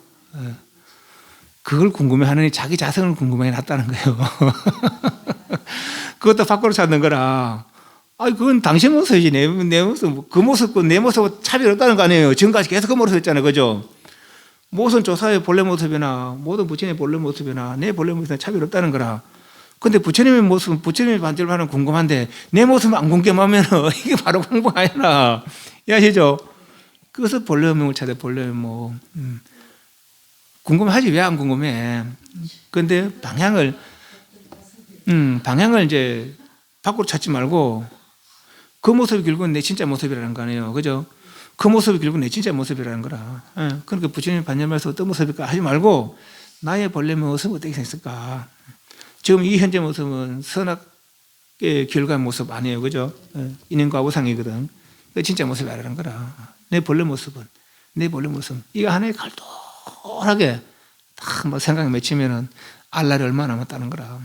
그걸 궁금해하느니 자기 자성을 궁금해놨다는 거예요. 그것도 밖으로 찾는 거라. 그건 당신 모습이지 내 모습, 그 모습과 내 모습은 차별이 없다는 거 아니에요. 지금까지 계속 그 모습이었잖아요, 그죠? 모든 조사의 본래 모습이나 모든 부처님의 본래 모습이나 내 본래 모습이나 차별이 없다는 거라. 근데 부처님의 모습은 부처님의 반절반은 궁금한데 내 모습은 안 궁금하면 이게 바로 공부 아니라. 이해하시죠? 그것을 본래 명을 찾아 본래 궁금하지 왜 안 궁금해? 근데 방향을 이제 밖으로 찾지 말고 그 모습이 결국은 내 진짜 모습이라는 거 아니에요, 그죠? 그 모습이 결국 내 진짜 모습이라는 거라. 그러니까 부처님이 반열말에서 어떤 모습일까 하지 말고 나의 본래 모습은 어떻게 생겼을까? 지금 이 현재 모습은 선악의 결과의 모습 아니에요, 그죠? 인연과 우상이거든. 그 진짜 모습이 아니라는 거라. 내 본래 모습은 이거 하나의 갈도하게 딱 생각이 맺히면은 알 날이 얼마 남았다는 거라.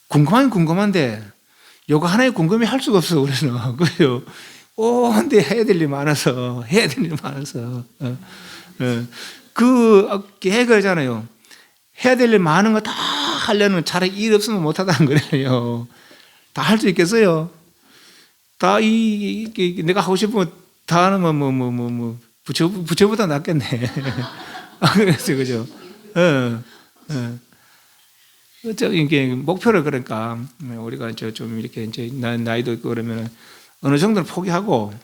궁금하긴 궁금한데 요거 하나에 궁금해 할 수가 없어 우리는. 그래요. 근데 해야 될 일이 많아서 그 계획을잖아요. 해야 될 일 많은 거 다 하려면 차라리 일 없으면 못 하다는 거예요. 다 할 수 있겠어요? 다 내가 하고 싶으면 다 하는 뭐 부처보다 낫겠네. 그래서 그죠? 이게 목표를 그러니까 우리가 좀 이렇게 이제 나이도 있고 그러면 어느 정도는 포기하고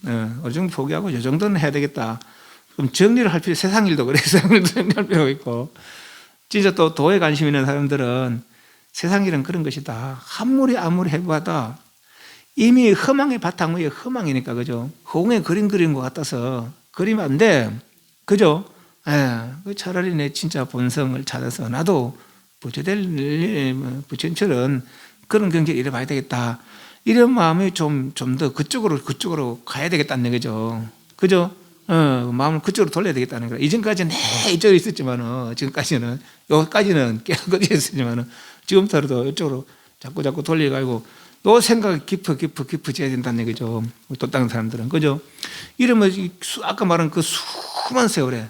어느 정도 포기하고 이 정도는 해야 되겠다. 그럼 정리를 할 필요, 세상 일도 그래. 세상 일도 정리할 필요가 있고. 진짜 또 도에 관심 있는 사람들은 세상 일은 그런 것이다. 아무리 해봐도 이미 허망의 바탕 위에 허망이니까, 그죠? 허공에 그림 그리는 것 같아서 그리면 안 돼. 그죠? 차라리 내 진짜 본성을 찾아서 나도 부처님처럼 그런 경지에 이래봐야 되겠다. 이런 마음이 좀 더 그쪽으로 가야 되겠다는 거죠. 그죠? 마음을 그쪽으로 돌려야 되겠다는 거예요. 이전까지는 이쪽에 있었지만은, 여기까지는 깨닫고 있었지만은, 지금부터라도 이쪽으로 자꾸 돌려가지고, 또 생각이 깊어져야 된다는 거죠. 또 다른 사람들은. 그죠? 이러면, 아까 말한 그 수많은 세월에,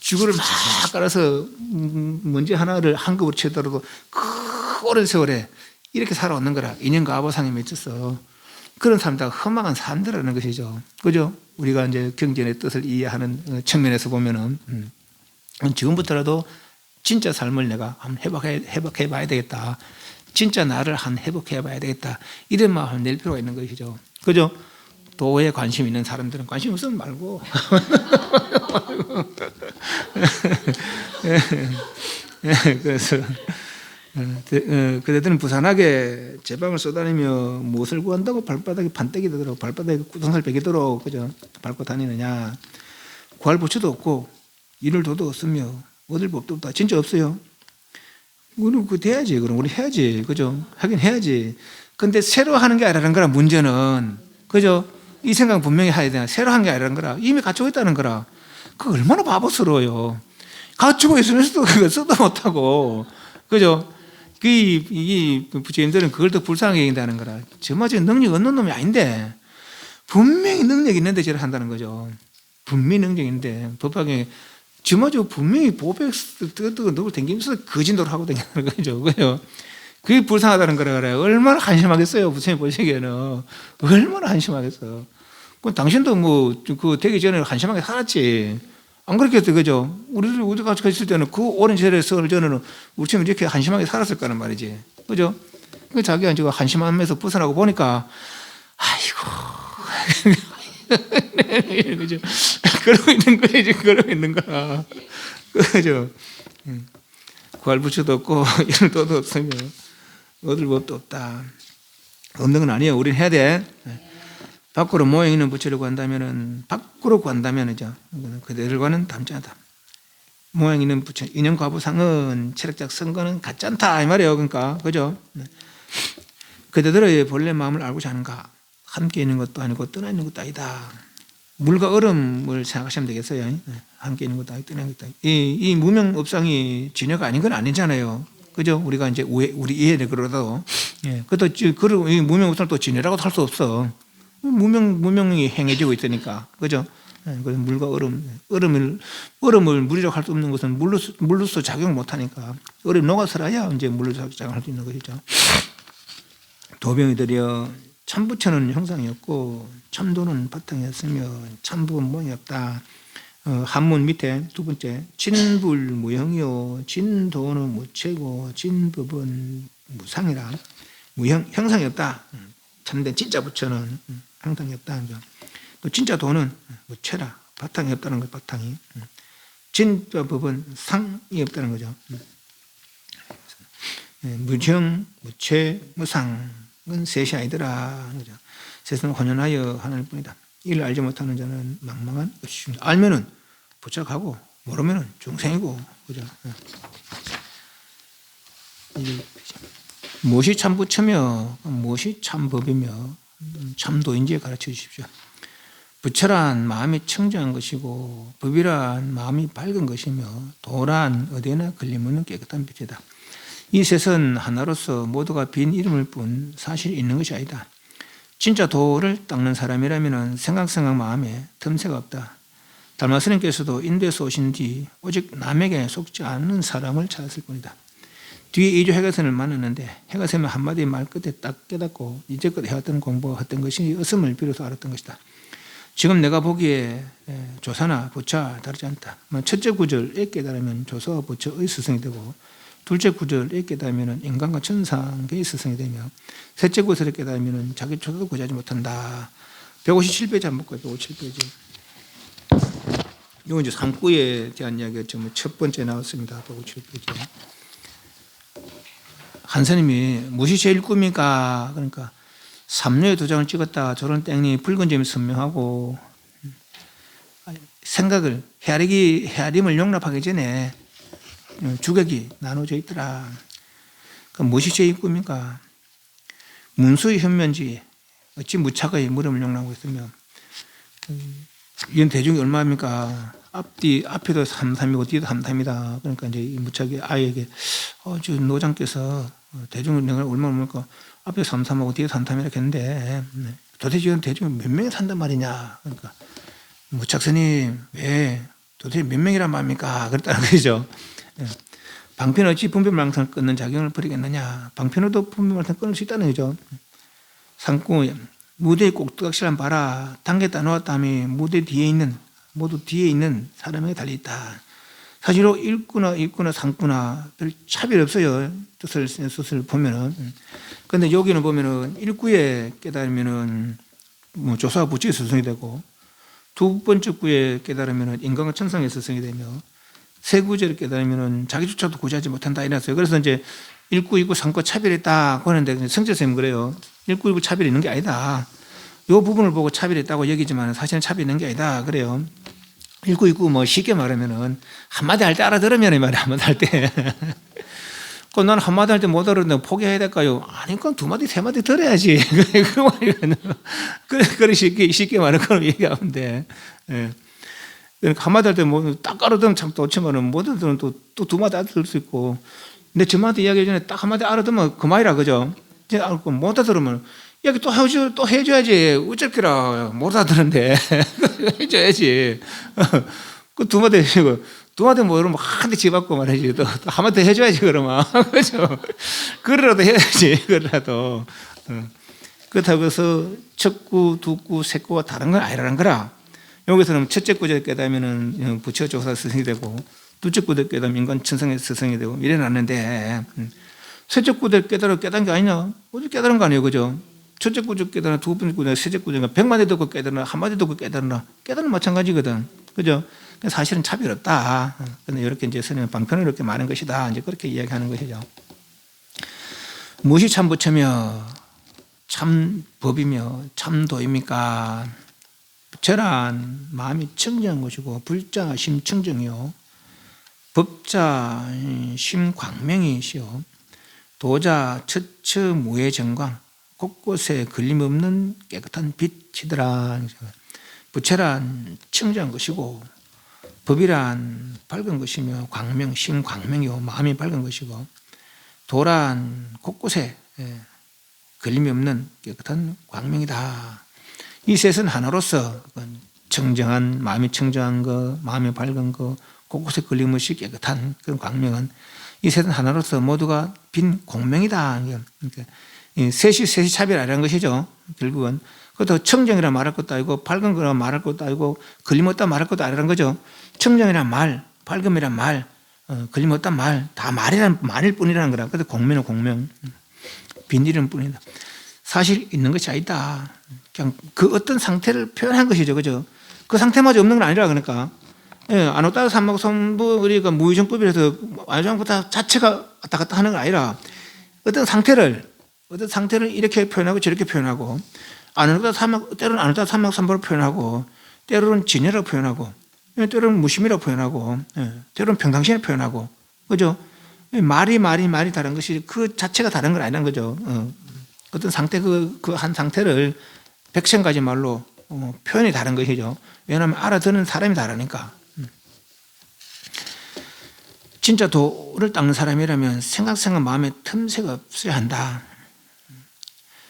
지구를 막 깔아서 먼지 하나를 한 컵으로 채더라도 그 오랜 세월에 이렇게 살아왔는 거라. 인연과 아보상에 맺혀서. 그런 사람들 허망한 사람들이라는 것이죠. 그죠? 우리가 이제 경전의 뜻을 이해하는 측면에서 보면은, 지금부터라도 진짜 삶을 내가 한번 회복해 봐야 되겠다. 진짜 나를 회복해 봐야 되겠다. 이런 마음을 낼 필요가 있는 것이죠. 그죠? 도에 관심 있는 사람들은 관심 없으면 말고. 그래서 그대들은 부산하게 제방을 쏘다니며 무엇을 구한다고 발바닥에 판때기 되도록 발바닥에 구덩살 베기도록 그죠? 밟고 다니느냐. 구할 부처도 없고 이를 도도 없으며 얻을 법도 없다. 진짜 없어요. 우리는 그거 돼야지. 그럼 우리 해야지. 그죠? 하긴 해야지. 근데 새로 하는 게 아니라는 거라 문제는. 그죠? 이 생각 분명히 해야 되나. 새로 한 게 아니라는 거라. 이미 갖추고 있다는 거라. 그거 얼마나 바보스러워요. 갖추고 있으면서도 그거 써도 못하고. 그죠? 이 부처님들은 그걸 더 불쌍하게 얘기한다는 거라. 정말 능력 없는 놈이 아닌데 분명히 능력이 있는데 저를 한다는 거죠. 분명히 능력이 있는데 법학에 저마저 분명히 보백 누굴 댕기면서 거짓노를 하고 다니는 거죠. 그죠? 그게 불쌍하다는 거라 그래요. 얼마나 한심하겠어요. 부처님 보시기에는. 얼마나 한심하겠어. 그럼 당신도 그 되기 전에 한심하게 살았지. 안 그렇겠어요. 그죠? 우리가 같이 있을 때는 그 오랜 세월의 전에는 우리 처럼 이렇게 한심하게 살았을 거란 말이지. 그죠? 그 자기가 지금 한심함에서 벗어나고 보니까, 아이고. 그죠? 그러고 있는 거야, 지금 그러고 있는 거야. 그죠? 구할 부처도 없고, 이런 도도 없으며, 얻을 법도 없다. 없는 건 아니에요. 우리는 해야 돼. 밖으로 모형 있는 부처를 구한다면은, 밖으로 구한다면이죠. 그들과는 닮지 않다. 모형 있는 부처, 인연과부상은 체력적 선거는 같지 않다. 이 말이에요. 그러니까. 그죠? 그들의 본래 마음을 알고자 하는가? 함께 있는 것도 아니고 떠나 있는 것도 아니다. 물과 얼음을 생각하시면 되겠어요. 함께 있는 것도 아니고 떠나 있는 것도 아니다. 이 무명업상이 진여가 아닌 건 아니잖아요. 그죠? 우리가 이제 우리 이해를 그러도. 그것도 이 무명업상을 또 진여라고도 할 수 없어. 무명이 행해지고 있으니까. 그죠? 그래서 물과 얼음을 물이라고 할 수 없는 것은 물로서 작용을 못 하니까. 얼음이 녹아서라야 이제 물로서 작용할 수 있는 것이죠. 도병이들이여 참부처는 형상이었고 참도는 바탕이었으며 참부는 모양이 없다. 한문 밑에 두 번째 진불무형이요 진도는 무체고 진법은 무상이라. 형상이 없다. 참된 진짜 부처는 형상이 없다. 또 진짜 도는 무체라. 바탕이 없다는 거. 바탕이. 진짜 법은 상이 없다는 거죠. 무형, 무체, 무상 은 셋이 아니더라. 셋은 혼연하여 하나일 뿐이다. 이를 알지 못하는 자는 망망한 것입니다. 알면은 부착하고 모르면은 중생이고. 그죠? 무엇이 참부처며 무엇이 참법이며 참도인지 가르쳐 주십시오. 부처란 마음이 청정한 것이고 법이란 마음이 밝은 것이며 도란 어디에나 걸림없는 깨끗한 빛이다. 이 셋은 하나로서 모두가 빈 이름일 뿐 사실 있는 것이 아니다. 진짜 도를 닦는 사람이라면 생각 마음에 틈새가 없다. 달마 스님께서도 인도에서 오신 뒤 오직 남에게 속지 않는 사람을 찾았을 뿐이다. 뒤에 이주 해가선을 만났는데 해가선은 한마디 말 끝에 딱 깨닫고 이제껏 해왔던 공부가 헛된 것이 없음을 비로소 알았던 것이다. 지금 내가 보기에 조사나 부처와 다르지 않다. 첫째 구절에 깨달으면 조사와 부처의 스승이 되고 둘째 구절에 깨달으면 인간과 천상계의 스승이 되며 셋째 구절에 깨달으면 자기 조사도 구제하지 못한다. 157페이지 한번 볼까요? 157페이지. 이건 이제 삼구에 대한 이야기가 첫 번째 나왔습니다. 157페이지. 한 스님이 무엇이 제일 꿈입니까? 그러니까 삼류의 도장을 찍었다. 저런 땡이 붉은 점이 선명하고 생각을 헤아림을 용납하기 전에 주객이 나눠져 있더라. 그럼 무엇이 제일 꿈입니까? 문수의 현면지 어찌 무착의 물음을 용납하고 있으며 이건 대중이 얼마입니까? 앞에도 삼삼이고 뒤에도 삼삼이다. 그러니까 이제 이 무착이 아이에게 지금 노장께서 대중을 내가 얼마입니까? 앞에 삼삼하고 뒤에 삼삼이라 했는데 도대체 지금 대중이 몇 명이 산단 말이냐? 그러니까 무착 스님 왜 도대체 몇 명이란 말입니까? 그랬다는 거죠. 방편은 어찌 분별망상을 끊는 작용을 벌이겠느냐? 방편으로도 분별망상을 끊을 수 있다는 거죠. 상구 무대의 꼭두각시란 봐라. 당겼다 놓았다며 무대 뒤에 있는 모두 뒤에 있는 사람에게 달려있다. 사실로 일구나 상구나 별 차별이 없어요. 뜻을 보면은. 그런데 여기는 보면은 일구에 깨달으면은 조사와 부처의 스승이 되고 두 번째 구에 깨달으면은 인간과 천상의 스승이 되며 세 구절에 깨달으면은 자기조차도 구제하지 못한다 이랬어요. 그래서 이제 일구, 이구, 상구 차별이 있다 하는데 성철쌤은 그래요. 일구, 이구 차별이 있는 게 아니다. 이 부분을 보고 차별이 있다고 여기지만 사실은 차별이 있는 게 아니다. 그래요. 일구, 이구 쉽게 말하면은 한마디 할 때 알아들으면 이 말이야. 한마디 할 때. 그럼 나는 한마디 할 때 못 알아듣는데 포기해야 될까요? 아니, 그럼 두 마디, 세 마디 들어야지. 그래 쉽게 말하는 걸 얘기하면 돼. 예. 한마디 할 때 딱 알아들으면 참 좋지만은 못 알아들으면 또 두 마디 알아들을 수 있고. 근데 저한테 이야기 전에 딱 한마디 알아들으면 그만이라, 그죠? 못 알아들으면 이야기 또 해줘야지. 어쩔게라. 못 알아들은데. 해줘야지. 그 두 마디 해주고, 두 마디 모르면 한 대 집어받고 말이지. 또 한마디 해줘야지, 그러면. 그죠? 그러라도 해야지, 그러라도. 그렇다고 해서 첫 구, 두 구, 세 구가 다른 건 아니라는 거라. 여기서는 첫째 구절 깨달으면 부처 조사 스승이 되고, 둘째 구절 깨달으면 인간 천상의 스승이 되고, 이래놨는데, 셋째 구절 깨달은 게 아니냐? 어디 깨달은 거 아니에요, 그죠? 첫째 구절 깨달으나, 두 번째 구절, 셋째 구절, 100마디 듣고 깨달으나, 한마디 듣고 깨달으나, 깨달으면 마찬가지거든. 그죠? 사실은 차별 없다. 근데 이렇게 이제 스님은 방편을 이렇게 말한 것이다. 이제 그렇게 이야기하는 것이죠. 무엇이 참 부처며, 참 법이며, 참 도입니까? 부처란 마음이 청정한 것이고, 불자 심청정이요. 법자 심광명이시요. 도자 처처무해정광. 곳곳에 걸림없는 깨끗한 빛이더라. 부처란 청정한 것이고 법이란 밝은 것이며 광명, 심광명이요. 마음이 밝은 것이고 도란 곳곳에 걸림이 없는 깨끗한 광명이다. 이 셋은 하나로서 청정한, 마음이 청정한 거, 마음이 밝은 거, 곳곳에 걸림없이 깨끗한 그런 광명은 이 셋은 하나로서 모두가 빈 공명이다. 그러니까 셋이 차별 아니라는 것이죠. 결국은. 그것도 청정이라 말할 것도 아니고 밝은 거라 말할 것도 아니고 걸림없다 말할 것도 아니라는 거죠. 청정이란 말, 밝음이란 말, 걸림없다 말, 다 말일 뿐이라는 거라. 그래서 공명은 공명. 빈 이름 뿐이다. 사실 있는 것이 아니다. 그냥 그 어떤 상태를 표현한 것이죠. 그죠? 그 상태마저 없는 건 아니라 그러니까. 예, 안오따 삼막 선부, 우리가 무의정법이라서 안오장부터 자체가 왔다 갔다 하는 건 아니라 어떤 상태를 이렇게 표현하고 저렇게 표현하고 때로는 안오따 삼막 선부를 표현하고 때로는 진여라고 표현하고 때로는 무심이라고 표현하고 때로는 평상시에 표현하고 그죠? 말이 다른 것이 그 자체가 다른 건 아니라는 거죠. 어떤 상태 그 한 상태를 100,000가지 말로 표현이 다른 것이죠. 왜냐하면 알아듣는 사람이 다르니까. 진짜 도를 닦는 사람이라면 생각 마음에 틈새가 없어야 한다.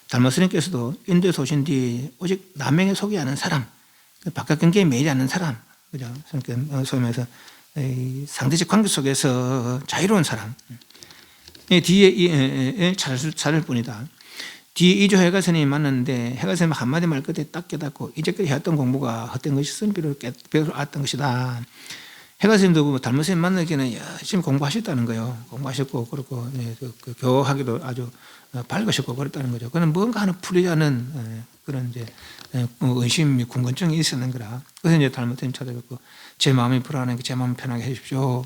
달마 스님께서도 인도에서 오신 뒤 오직 남에게 속이 않은 사람, 바깥 경계에 매이지 않는 사람, 그죠? 소위 말해서 상대적 관계 속에서 자유로운 사람. 뒤에 찾을 뿐이다. 뒤에 이조 해가선이 만났는데 해가선이 한마디 말 끝에 딱 깨닫고 이제까지 해왔던 공부가 헛된 것이 선비로 알았던 것이다. 해가선님도 달마스님 만나기에는 열심히 공부하셨다는 거예요. 공부하셨고 그렇고 교하기도 아주 밝으셨고 그랬다는 거죠. 그는 뭔가 하나 풀리지 않은 그런 이제 의심이 궁금증이 있었는 거라. 그래서 이제 달마스님 찾아뵙고 제 마음이 불안하니까 제 마음 편하게 해주십시오.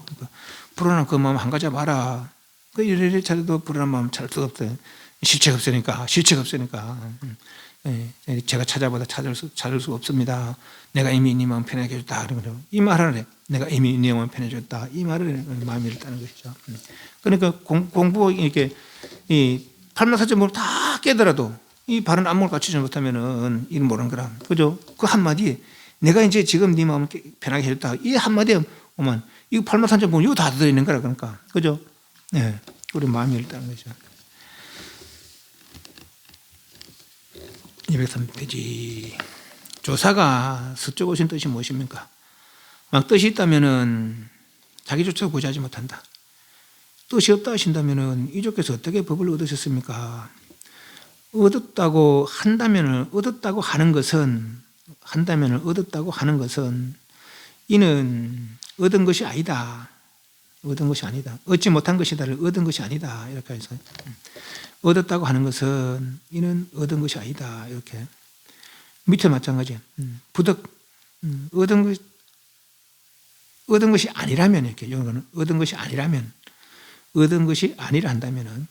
불안한 그 마음 한 가지 봐라. 그 이래저래 찾아도 불안한 마음 찾을 수가 없어요. 실체가 없으니까. 제가 찾아보다 찾을 수 없습니다. 내가 이미 네 마음 편하게 해줬다. 그러면 이 말을 해. 내가 이미 네 마음 편하게 해줬다. 이 말을 마음이 있다는 것이죠. 그러니까 공부 이렇게 이 팔마사점으로 다 깨더라도 이 바른 안목을 갖추지 못하면은 이는 모르는 거라. 그죠? 그 한마디 내가 이제 지금 네 마음을 편하게 해줬다. 이 한마디에 오면 이 팔마사점 보면 이거 다 들어있는 거라 그러니까. 그죠? 네. 우리 마음이 있다는 거죠. 203페이지. 조사가 서쪽 오신 뜻이 무엇입니까? 막 뜻이 있다면은 자기조차 구제하지 못한다. 뜻이 없다 하신다면은 이쪽에서 어떻게 법을 얻으셨습니까? 얻었다고 하는 것은 이는 얻은 것이 아니다. 얻지 못한 것이다를 얻은 것이 아니다. 이렇게 해서 얻었다고 하는 것은 이는 얻은 것이 아니다. 이렇게 밑에 마찬가지. 부득 얻은 것이 아니라면 이렇게 이거는 얻은 것이 아니라 한다면은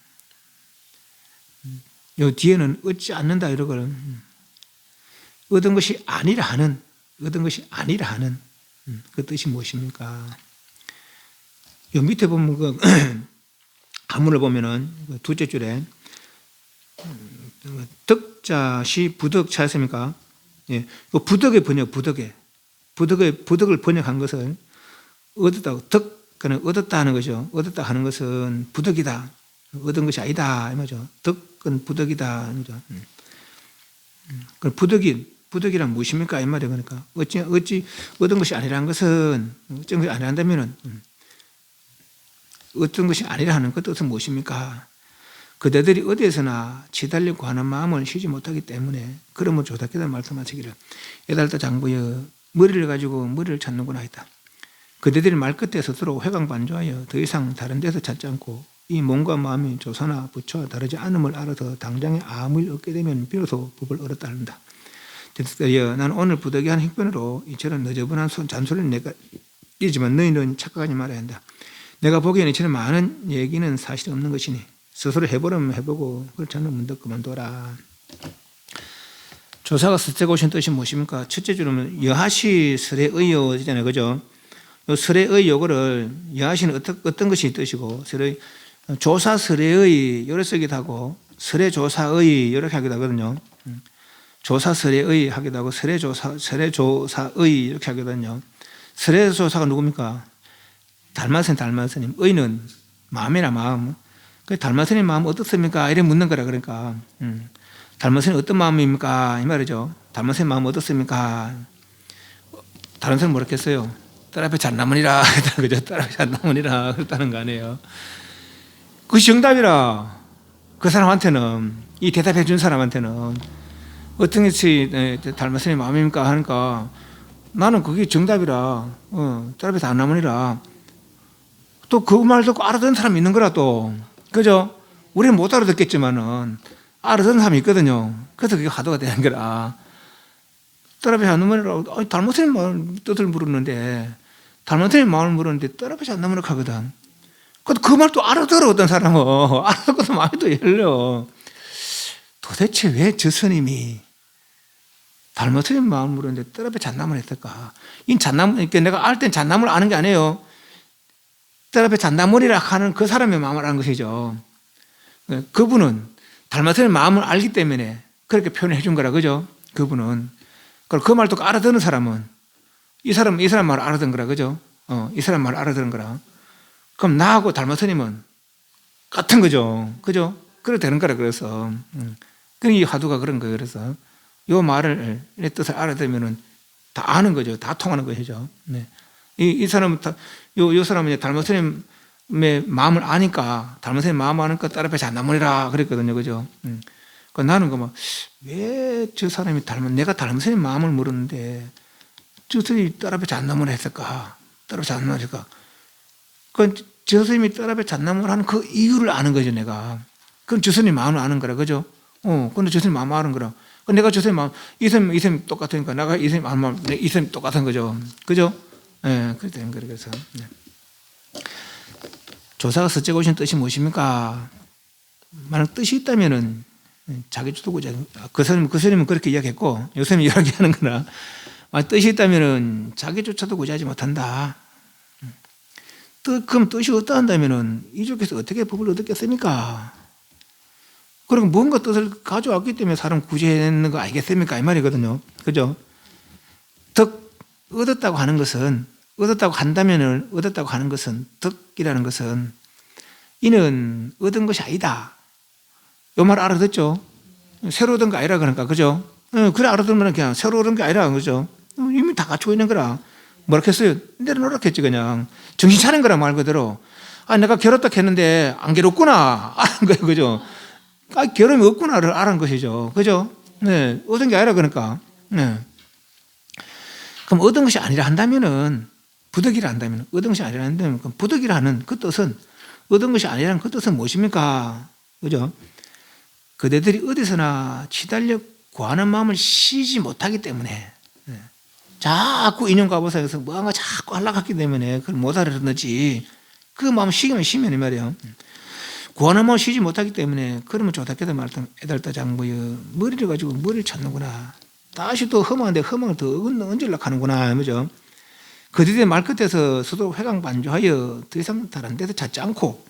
요 뒤에는 얻지 않는다 이러거든. 얻은 것이 아니라 하는 그 뜻이 무엇입니까? 요 밑에 보면 그 한문을 보면은 두째 줄에 덕자시 부덕 찾았습니까? 예, 그 부덕의 번역, 부덕을 번역한 것은 얻었다고 덕은 얻었다 하는 것이죠. 얻었다 하는 것은 부덕이다. 얻은 것이 아니다 이 말이죠. 덕은 부덕이다. 그 부덕이란 무엇입니까? 이 말이에요. 그러니까 어찌 얻은 것이 아니라는 것은 어떤 것이 아니란다면은 어떤 것이 아니라 하는 그 뜻은 무엇입니까? 그대들이 어디에서나 치달려고 하는 마음을 쉬지 못하기 때문에 그러면 조사께서 말씀하시기를 애달다 장부여 머리를 가지고 머리를 찾는구나 했다. 그대들이 말끝에 스스로 회광반조하여 더 이상 다른 데서 찾지 않고 이 몸과 마음이 조사나 부처와 다르지 않음을 알아서 당장에 암을 얻게 되면 비로소 법을 얻었다 한다. 나는 오늘 부득이한 행편으로 이처럼 너저분한 잔소리를 내가 이지만 너희는 착각하지 말아야 한다. 내가 보기에는 이처럼 많은 얘기는 사실 없는 것이니 스스로 해보려면 해보고 그렇지 않으면 문득 그만둬라. 조사가 서쪽 오신 뜻이 무엇입니까? 첫째 줄은 여하시 설의의요잖아요. 그죠? 요 설의의 요거를 여하시는 어떤 것이 뜻이고 조사 설의의 요래 쓰기도 하고 설의 조사의 이렇게 하기도 하거든요. 조사 설의의 하기도 하고 설의 조사의 이렇게 하거든요. 설의 조사가 누굽니까? 달마스님. 의는 마음이라 마음. 그 달마스님 마음 어떻습니까? 이래 묻는 거라 그러니까. 달마스님 어떤 마음입니까? 이 말이죠. 달마스님 마음 어떻습니까? 다른 사람 뭐랬겠어요? 딸 앞에 잣나무니라. 그죠? 딸 앞에 잣나무니라. 그랬다는 거 아니에요. 그것이 정답이라. 그 사람한테는, 이 대답해 준 사람한테는 어떤 것이 달마스님 마음입니까? 하니까 나는 그게 정답이라. 딸 앞에 잣나무니라. 또 그 말 듣고 알아듣는 사람이 있는 거라 또. 그죠? 우리는 못 알아듣겠지만은 알아듣는 사람이 있거든요. 그래서 그게 화두가 되는 거라. 딸 앞에 잣나무니라. 달마스님 마음 뜻을 물었는데 달마스님 마음을 물었는데 딸 앞에 잣나무니라 하거든. 그 말도 알아들어 어떤 사람은. 알아듣고도 마음이 또 열려. 도대체 왜 저 스님이 달마스님 마음을 물었는데 딸 앞에 잣나무를 했을까? 이 잣나무, 그러니까 내가 알 땐 잣나무를 아는 게 아니에요. 딸 앞에 잣나무리라 하는 그 사람의 마음을 아는 것이죠. 그분은 달마스님 마음을 알기 때문에 그렇게 표현해 준 거라, 그죠? 그분은. 그리고 그 말 듣고 알아듣는 사람은 이 사람 말 알아듣는 거라, 그죠? 이 사람 말 알아듣는 거라. 그럼 나하고 닮아서님은 같은 거죠, 그죠? 그래 되는 거라. 그래서 이 화두가 그런 거예요. 그래서 요 말을 내 뜻을 알아들으면은 다 아는 거죠, 다 통하는 것이죠. 네. 이 사람은 요 사람은 닮아서님의 마음을 아니까, 닮아서님 마음을 아니까 따라뵈지 안 나무니라 그랬거든요, 그죠? 그 나는 왜 저 사람이 내가 닮아서님 마음을 물었는데 저 선생님이 따라뵈지 안 나무라 했을까? 따라뵈지 안 나무라 했을까? 저 선생님이 따라뵈지 안 나무라 하는 그 이유를 아는 거죠, 내가. 그건 저 선생님 마음을 아는 거라, 그죠? 근데 저 선생님 마음을 아는 거라. 내가 저 선생님 마음, 이 선생님 똑같으니까 내가 이 선생님 마음, 이 선생님 똑같은 거죠, 그죠? 예, 그렇게 되는 거예요. 그래서 조사가 서째가 오신 뜻이 무엇입니까? 만약 뜻이 있다면은 자기주도 구제, 그 스님은 그렇게 이야기했고, 요 스님이 이야기하는 거나, 뜻이 있다면은 자기조차도 구제하지 못한다. 그럼 뜻이 없다 한다면은 이쪽에서 어떻게 법을 얻었겠습니까? 그리고 뭔가 뜻을 가져왔기 때문에 사람 구제했는 거 아니겠습니까? 이 말이거든요, 그죠? 얻었다고 하는 것은, 얻었다고 하는 것은, 덕이라는 것은 이는 얻은 것이 아니다. 요 말 알아듣죠? 새로 얻은 거 아니라 그러니까, 그죠? 그래 알아들으면 그냥 새로 얻은 게 아니라, 그죠? 이미 다 갖추고 있는 거라. 뭐라 했어요? 내려놓으라 했지, 그냥. 정신 차린 거라, 말 그대로. 내가 괴롭다 했는데 안 괴롭구나. 아는 거예요, 그죠? 괴로움이 없구나를 아는 것이죠, 그죠? 네, 얻은 게 아니라 그러니까. 네. 그럼 얻은 것이 아니라 한다면은, 부득이라 한다면, 얻은 것이 아니라 한다면, 부득이라는 그 뜻은, 얻은 것이 아니라는 그 뜻은 무엇입니까? 그죠? 그대들이 어디서나 치달려 구하는 마음을 쉬지 못하기 때문에, 자꾸 인연과보사에서 뭔가 자꾸 하려고 했기 때문에 그걸 못 알아듣는지, 그 마음 쉬기만 쉬면 이 말이에요. 구하는 마음을 쉬지 못하기 때문에, 그러면 조탁해도 말하면 애달다 장부여, 머리를 가지고 머리를 찾는구나. 다시 또 험한데 험을 더 얹으려고 하는구나, 그죠? 그들의 말끝에서 서로 회강반조하여 더 이상 다른 데서 찾지 않고,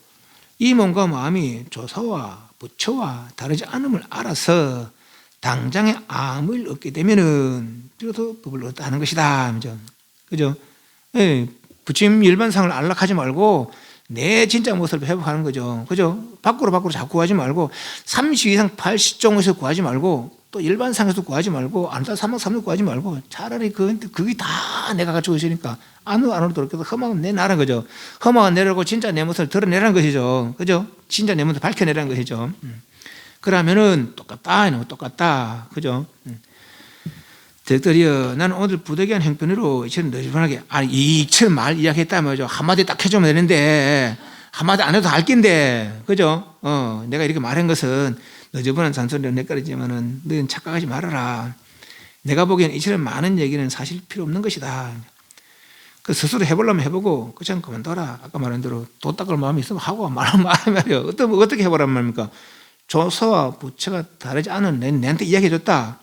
이 몸과 마음이 조사와 부처와 다르지 않음을 알아서 당장에 암을 얻게 되면은 비로소 법을 얻다 하는 것이다, 그죠? 예, 부처님 일반상을 안락하지 말고 내 진짜 모습을 회복하는 거죠, 그죠? 밖으로 자꾸 구하지 말고 30 이상 80종에서 구하지 말고 또 일반상에서 구하지 말고 안다 사막삼도 구하지 말고 차라리 그게 다 내가 갖추고 있으니까 안으로 돌아가서 험악은 내놔라는 거죠. 험악은 내라고 진짜 내 모습을 드러내라는 것이죠, 그죠? 진짜 내 모습을 밝혀내라는 것이죠. 그러면은 똑같다, 그죠? 덕들이여, 나는 오늘 부득이한 형편으로 이처럼 너지분하게 이처럼 말 이야기했다 말이죠. 한마디 딱 해주면 되는데 한마디 안 해도 할 낀데, 그죠? 내가 이렇게 말한 것은 너저분한 잔소리로 내까지지만은 너는 착각하지 말아라. 내가 보기에는 이처럼 많은 얘기는 사실 필요 없는 것이다. 그 스스로 해보려면 해보고 그냥 그만둬라. 아까 말한 대로 도 닦을 마음이 있으면 하고 말이에요. 어떻게 해보란 말입니까? 조서와 부처가 다르지 않은 내한테 이야기해줬다.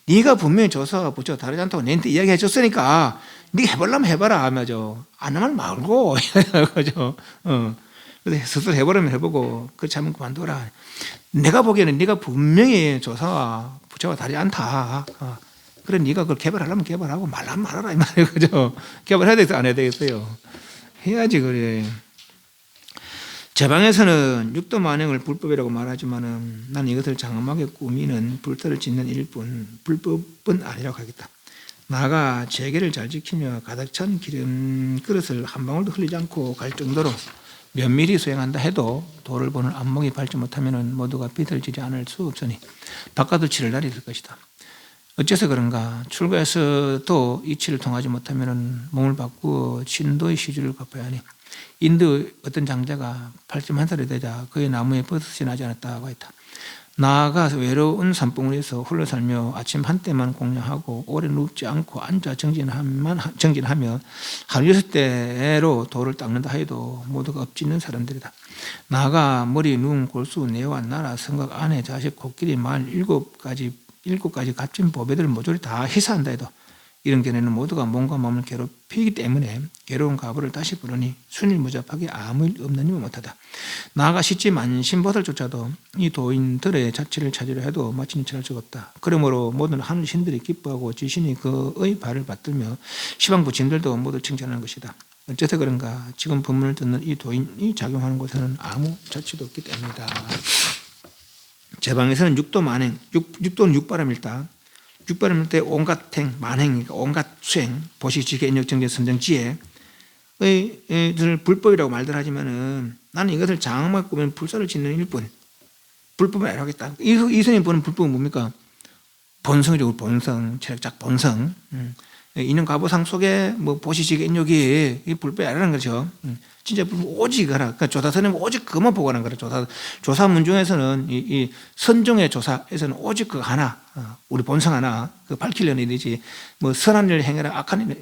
네가 분명히 조서와 부처가 다르지 않다고 내한테 이야기해줬으니까 네가 해보려면 해봐라 하면서 안 하면 말고 그죠? 그래서 스스로 해보려면 해보고 그렇지 않으면 그만둬라. 내가 보기에는 네가 분명히 조사와 부처가 다르지 않다. 그래 네가 그걸 개발하려면 개발하고 말라면 말아라 이 말이에요, 그죠? 개발해야 되겠어요, 안 해야 되겠어요? 해야지. 그래. 제 방에서는 육도 만행을 불법이라고 말하지만은 나는 이것을 장엄하게 꾸미는 불터를 짓는 일뿐 불법은 아니라고 하겠다. 나아가 재계를 잘 지키며 가득 찬 기름 그릇을 한 방울도 흘리지 않고 갈 정도로 면밀히 수행한다 해도 도를 보는 안목이 밝지 못하면 모두가 비틀지지 않을 수 없으니 바깥으로 치를 날이 있을 것이다. 어째서 그런가? 출가에서도 이치를 통하지 못하면 몸을 바꾸어 신도의 시주를 갚아야 하니 인도 어떤 장자가 81살이 되자 그의 나무에 버섯이 나지 않았다고 했다. 나아가 외로운 산봉우리에서 홀로 살며 아침 한때만 공양하고 오래 눕지 않고 앉아 정진하며 하루 6대로 돌을 닦는다 해도 모두가 엎짓는 사람들이다. 나아가 머리, 눈, 골수, 뇌와 나라, 성각, 아내, 자식, 코끼리, 말 7가지 값진 보배들을 모조리 다 희사한다 해도 이런 견해는 모두가 몸과 마음을 괴롭히기 때문에 괴로운 과부를 다시 부르니 순일무잡하게 아무 일 없는 이면 못하다. 나아가 시지 만신보살조차도 이 도인들의 자취를 찾으려 해도 마침 지날 수가 없다. 그러므로 모든 하늘 신들이 기뻐하고 지신이 그의 발을 받들며 시방부 진들도 모두 칭찬하는 것이다. 어째서 그런가? 지금 법문을 듣는 이 도인이 작용하는 곳에는 아무 자취도 없기 때문이다. 제 방에서는 육도 만행, 육도는 육바람일다. 육바람일 때 온갖 행, 만행, 온갖 수행, 보시지계, 인력, 정제, 선정지혜를 불법이라고 말들 하지만은 나는 이것을 장엄하게 꾸면 불사를 짓는 일뿐. 불법을 알아야겠다. 이선이 보는 불법은 뭡니까? 본성이죠. 본성, 체력적 본성. 인연 과보상 속에 뭐 보시지계, 인력이 이 불법이 아니라는 거죠. 진짜 오직 하나. 그러니까 조사선은 오직 그만 보고 하는 거죠. 조사문 중에서는 이 선종의 조사에서는 오직 그 하나, 우리 본성 하나 그 밝히려는 일이지. 뭐 선한 일을 행해라, 악한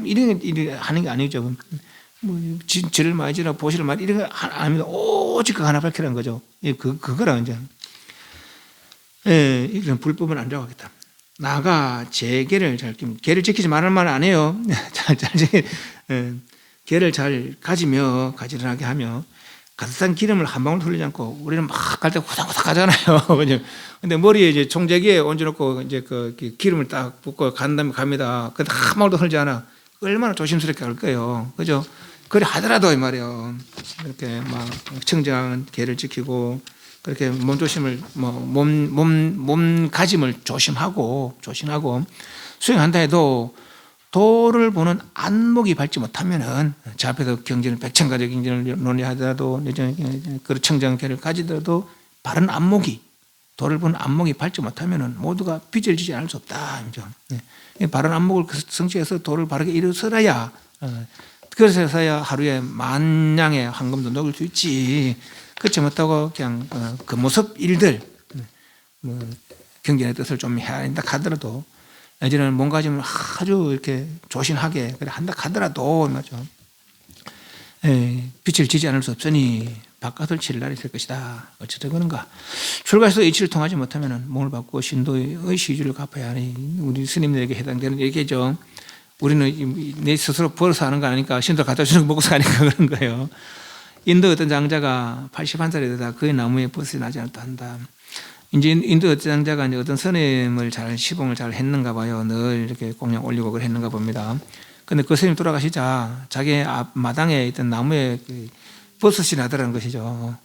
일을 이런 하는 게 아니죠. 뭐 지를 많이 지라 보시를 많이 이런 거 아닙니다. 오직 그 하나 밝히라는 거죠. 그거라 이제. 이런 불법은 안 좋아하겠다. 나가 제 계를 잘 계를 지키지 말할 말 안 해요. 잘 계를 잘 가지며 가지런하게 하며 가득한 기름을 한 방울 흘리지 않고 우리는 막 갈 때 후닥후닥 가잖아요. 근데 머리에 이제 총재기에 얹어놓고 이제 그 기름을 딱 붓고 간 다음에 갑니다. 근데 한 방울도 흘리지 않아. 얼마나 조심스럽게 할 거예요. 그죠? 그래 하더라도 이 말이에요. 이렇게 막 청정한 계를 지키고 그렇게 몸조심을 몸가짐을 조심하고 수행한다 해도 도를 보는 안목이 밝지 못하면은 제 앞에서 경전을 백천가지 경전을 논의하더라도 그 청정한 계를 가지더라도 바른 안목이 도를 보는 안목이 밝지 못하면은 모두가 빚을 지지 않을 수 없다. 바른 안목을 성취해서 도를 바르게 일어서야 그래서야 하루에 만냥의 황금도 녹일 수 있지. 그렇지 못하고 그냥 그 모습 일들 경전의 뜻을 좀 해야 한다 하더라도 예전에는 몸가짐을 아주 이렇게 조신하게 그래 한다 하더라도 맞죠. 빛을 지지 않을 수 없으니 바깥을 칠 날이 있을 것이다. 어쨌든 그런가. 출가해서 이치를 통하지 못하면 몸을 바꾸고 신도의 시주를 갚아야 하니 우리 스님들에게 해당되는 얘기죠. 우리는 내 스스로 벌어서 하는 거 아니니까 신도 갖다 주는 거 먹고 사니까 그런 거예요. 인도 어떤 장자가 81살이 되다 그의 나무에 버섯이 나지 않았다 한다. 이제 인도 어떤 장자가 이제 어떤 스님을 잘 시봉을 잘 했는가 봐요. 늘 이렇게 공양 올리고 그랬는가 봅니다. 근데 그 스님 돌아가시자 자기 앞 마당에 있던 나무에 버섯이 나더라는 것이죠.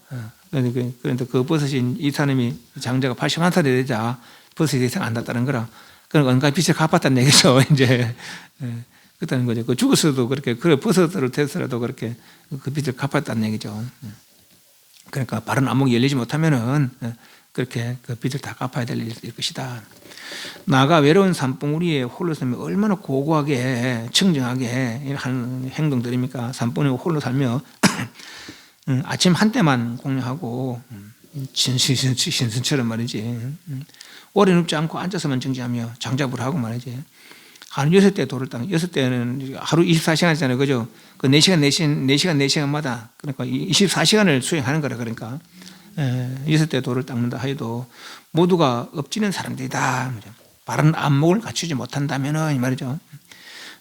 그런데 그 버섯이 이 사람이 장자가 81살이 되자 버섯이 이상 안 났다는 거라. 그런 온갖 빚을 갚았다는 얘기죠. 이제 그렇다는 거죠. 그 죽었어도 그렇게 그래 버섯으로 됐더라도 그렇게 그 빚을 갚았다는 얘기죠. 그러니까 바른 안목이 열리지 못하면은 그렇게 그 빚을 다 갚아야 될 일일 것이다. 나가 외로운 산봉우리에 홀로 살며 얼마나 고고하게 청정하게 하는 행동들입니까? 산봉우리에 홀로 살며 아침 한때만 공양하고 신선처럼 말이지. 오래 눕지 않고 앉아서만 정지하며 장작을 하고 말이지. 한 6대 도를 땅, 6대는 하루 24시간이잖아요. 그죠? 그 4시간마다 그러니까 24시간을 수행하는 거라 그러니까 6대 도를 닦는다 하여도 모두가 엎지는 사람들이다. 바른 안목을 갖추지 못한다면은 이 말이죠.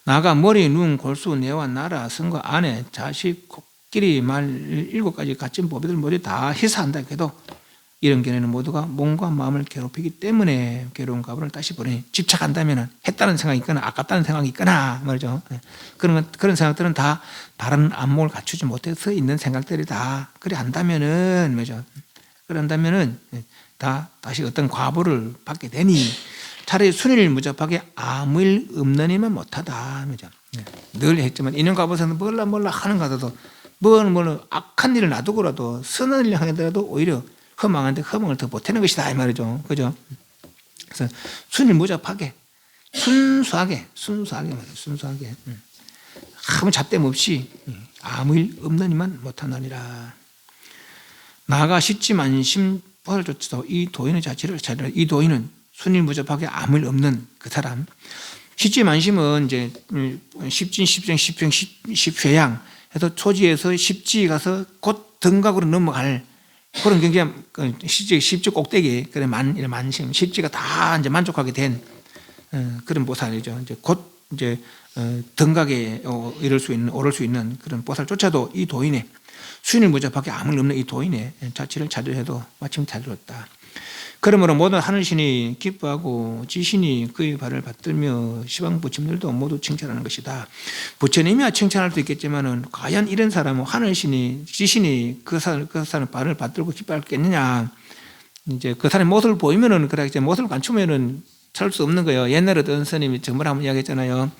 나가 머리, 눈, 골수, 뇌와 나라, 선거, 아내, 자식, 코끼리, 말 7가지 갇힌 보배들 모두 다 희사한다 해도 이런 견해는 모두가 몸과 마음을 괴롭히기 때문에 괴로운 과부를 다시 보내니 집착한다면 했다는 생각이 있거나 아깝다는 생각이 있거나 말이죠. 그런 생각들은 다 바른 안목을 갖추지 못해서 있는 생각들이다. 그래 한다면은 뭐죠? 그런다면은 다 다시 어떤 과부를 받게 되니 차라리 순일 무잡하게 아무 일 없는 이면 못하다. 뭐죠? 늘 했지만 인연 과부에서는 몰라 하는 가도 뭘 악한 일을 놔두고라도 선한 일을 하더라도 오히려 허망한데 허망을 더 보태는 것이다 이 말이죠. 그죠? 그래서 순일 무잡하게 순수하게 말이에요. 아무 잡댐 없이 아무 일 없는 이만 못하느니라. 나아가 십지만심 보살조차도 이 도인의 자체를 찾으라. 이 도인은 순일 무잡하게 아무 일 없는 그 사람. 십지만심은 이제 십진, 십정, 십평, 십회양 해서 초지에서 십지 가서 곧 등각으로 넘어갈 그런 경기가 십지 꼭대기 그래 만심 십지가 다 이제 만족하게 된 그런 보살이죠. 이제 곧 이제 등각에 이럴 수 있는 오를 수 있는 그런 보살조차도 이 도인의 수인을 무자밖에 아무리 없는 이 도인의 자취를 찾으려 해도 마침 잘 들었다. 그러므로 모든 하늘신이 기뻐하고 지신이 그의 발을 받들며 시방부처님들도 모두 칭찬하는 것이다. 부처님이야 칭찬할 수 있겠지만은 과연 이런 사람은 하늘신이 지신이 그 사람 발을 받들고 기뻐하겠느냐? 이제 그 사람의 모습을 보이면은 그래 이제 모습을 감추면은 찾을 수 없는 거예요. 옛날에 어떤 스님이 정말 한번 이야기했잖아요.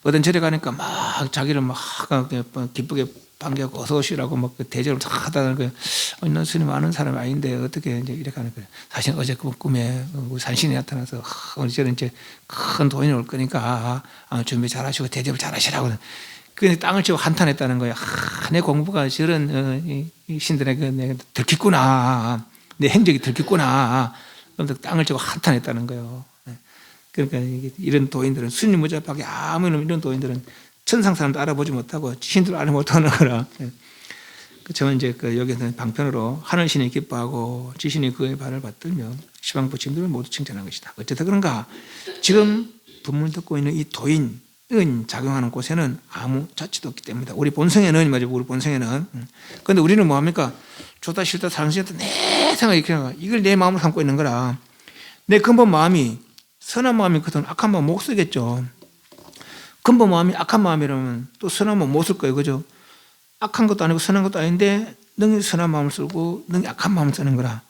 어떤 절에 가니까 막 자기를 막 기쁘게 반겨하고 어서 오시라고 막 대접을 다 하다는 거예요. 나 스님 아는 사람이 아닌데 어떻게 이제 이렇게 하는 거예요. 사실 어제 꿈에 산신이 나타나서 오늘 저는 이제 큰 도인이 올 거니까 준비 잘하시고 대접을 잘하시라고. 그 땅을 치고 한탄했다는 거예요. 내 공부가 저런 이 신들에게 내가 들켰구나. 내 행적이 들켰구나. 그런데 땅을 치고 한탄했다는 거예요. 그러니까 이런 도인들은 스님 무자밖에 아무런 이런 도인들은 천상 사람도 알아보지 못하고 지신도 알아보지 못하는 거라. 저는 이제 여기서는 방편으로 하늘신이 기뻐하고 지신이 그의 발을 받들며 시방부처님들을 모두 칭찬한 것이다. 어쨌든 그런가? 지금 법문을 듣고 있는 이 도인은 작용하는 곳에는 아무 자취도 없기 때문이다. 우리 본성에는 말이죠. 우리 본성에는. 그런데 우리는 뭐합니까? 좋다 싫다 상승했다 내 생각이 그냥 이걸 내 마음으로 삼고 있는 거라. 내 근본 마음이 선한 마음이거든 악한 마음 못 쓰겠죠. 근본 마음이 악한 마음이라면 또 선한 마음 못 쓸 거예요. 그죠? 악한 것도 아니고 선한 것도 아닌데 능히 선한 마음을 쓰고 능히 악한 마음을 쓰는 거라.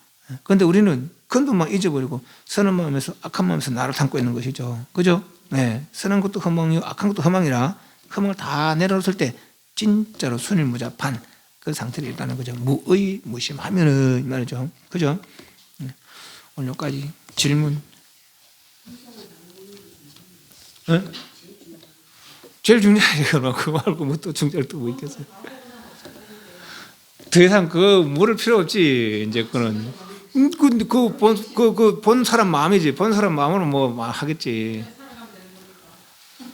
그런데 우리는 근본 마음 잊어버리고 선한 마음에서 악한 마음에서 나를 삼고 있는 것이죠. 그죠? 네. 선한 것도 허망이고 악한 것도 허망이라 허망을 다 내려놓을 때 진짜로 순일무잡한 그 상태를 일다는 거죠. 무의무심하면은 말이죠. 그죠? 오늘 여기까지 질문. 응? 제일 중요한 거 그거 말고 뭐 또 중요할 또 뭐 있겠어요? 더 이상 그 물을 필요 없지. 이제 그거는 본 사람 마음이지. 본 사람 마음으로 뭐 하겠지.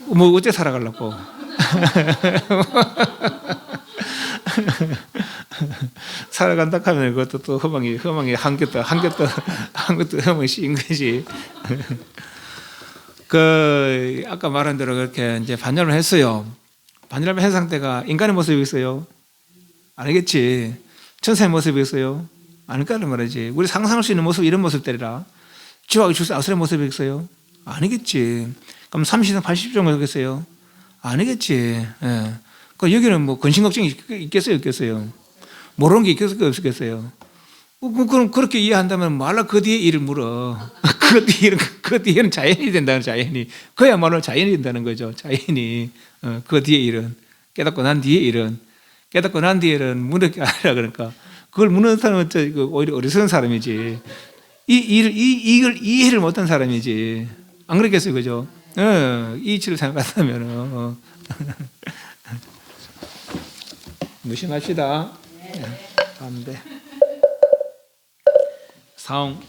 뭐 어째 살아가려고? 살아간다 하면 그것도 또 허망이 한 것도 허망이 씌인 거지. 아까 말한 대로 그렇게 이제 반열을 했어요. 반열을 한 상태가 인간의 모습이 있어요. 아니겠지. 천사의 모습이 있어요. 아닐 거란 말이지. 우리 상상할 수 있는 모습 이런 모습들이라. 지옥하기 출세 아수라의 모습이 있어요. 아니겠지. 그럼 30년 80년 정도겠어요. 아니겠지. 예. 여기는 뭐 근심 걱정이 있겠어요, 없겠어요? 모르는 게 있겠어요, 없겠어요? 그럼 그렇게 이해한다면 말라 그 뒤에 일을 물어. 그 뒤에는 자연이 된다는 자연이. 그야말로 자연이 된다는 거죠. 자연이. 그 뒤에 일은. 깨닫고 난 뒤에 일은. 깨닫고 난 뒤에는 무는 게 아니라 그러니까. 그걸 무는 사람은 오히려 어리석은 사람이지. 이걸 이해를 못한 사람이지. 안 그렇겠어요, 그죠? 이 이치를 생각한다면. 무심합시다. 담배. 사옹.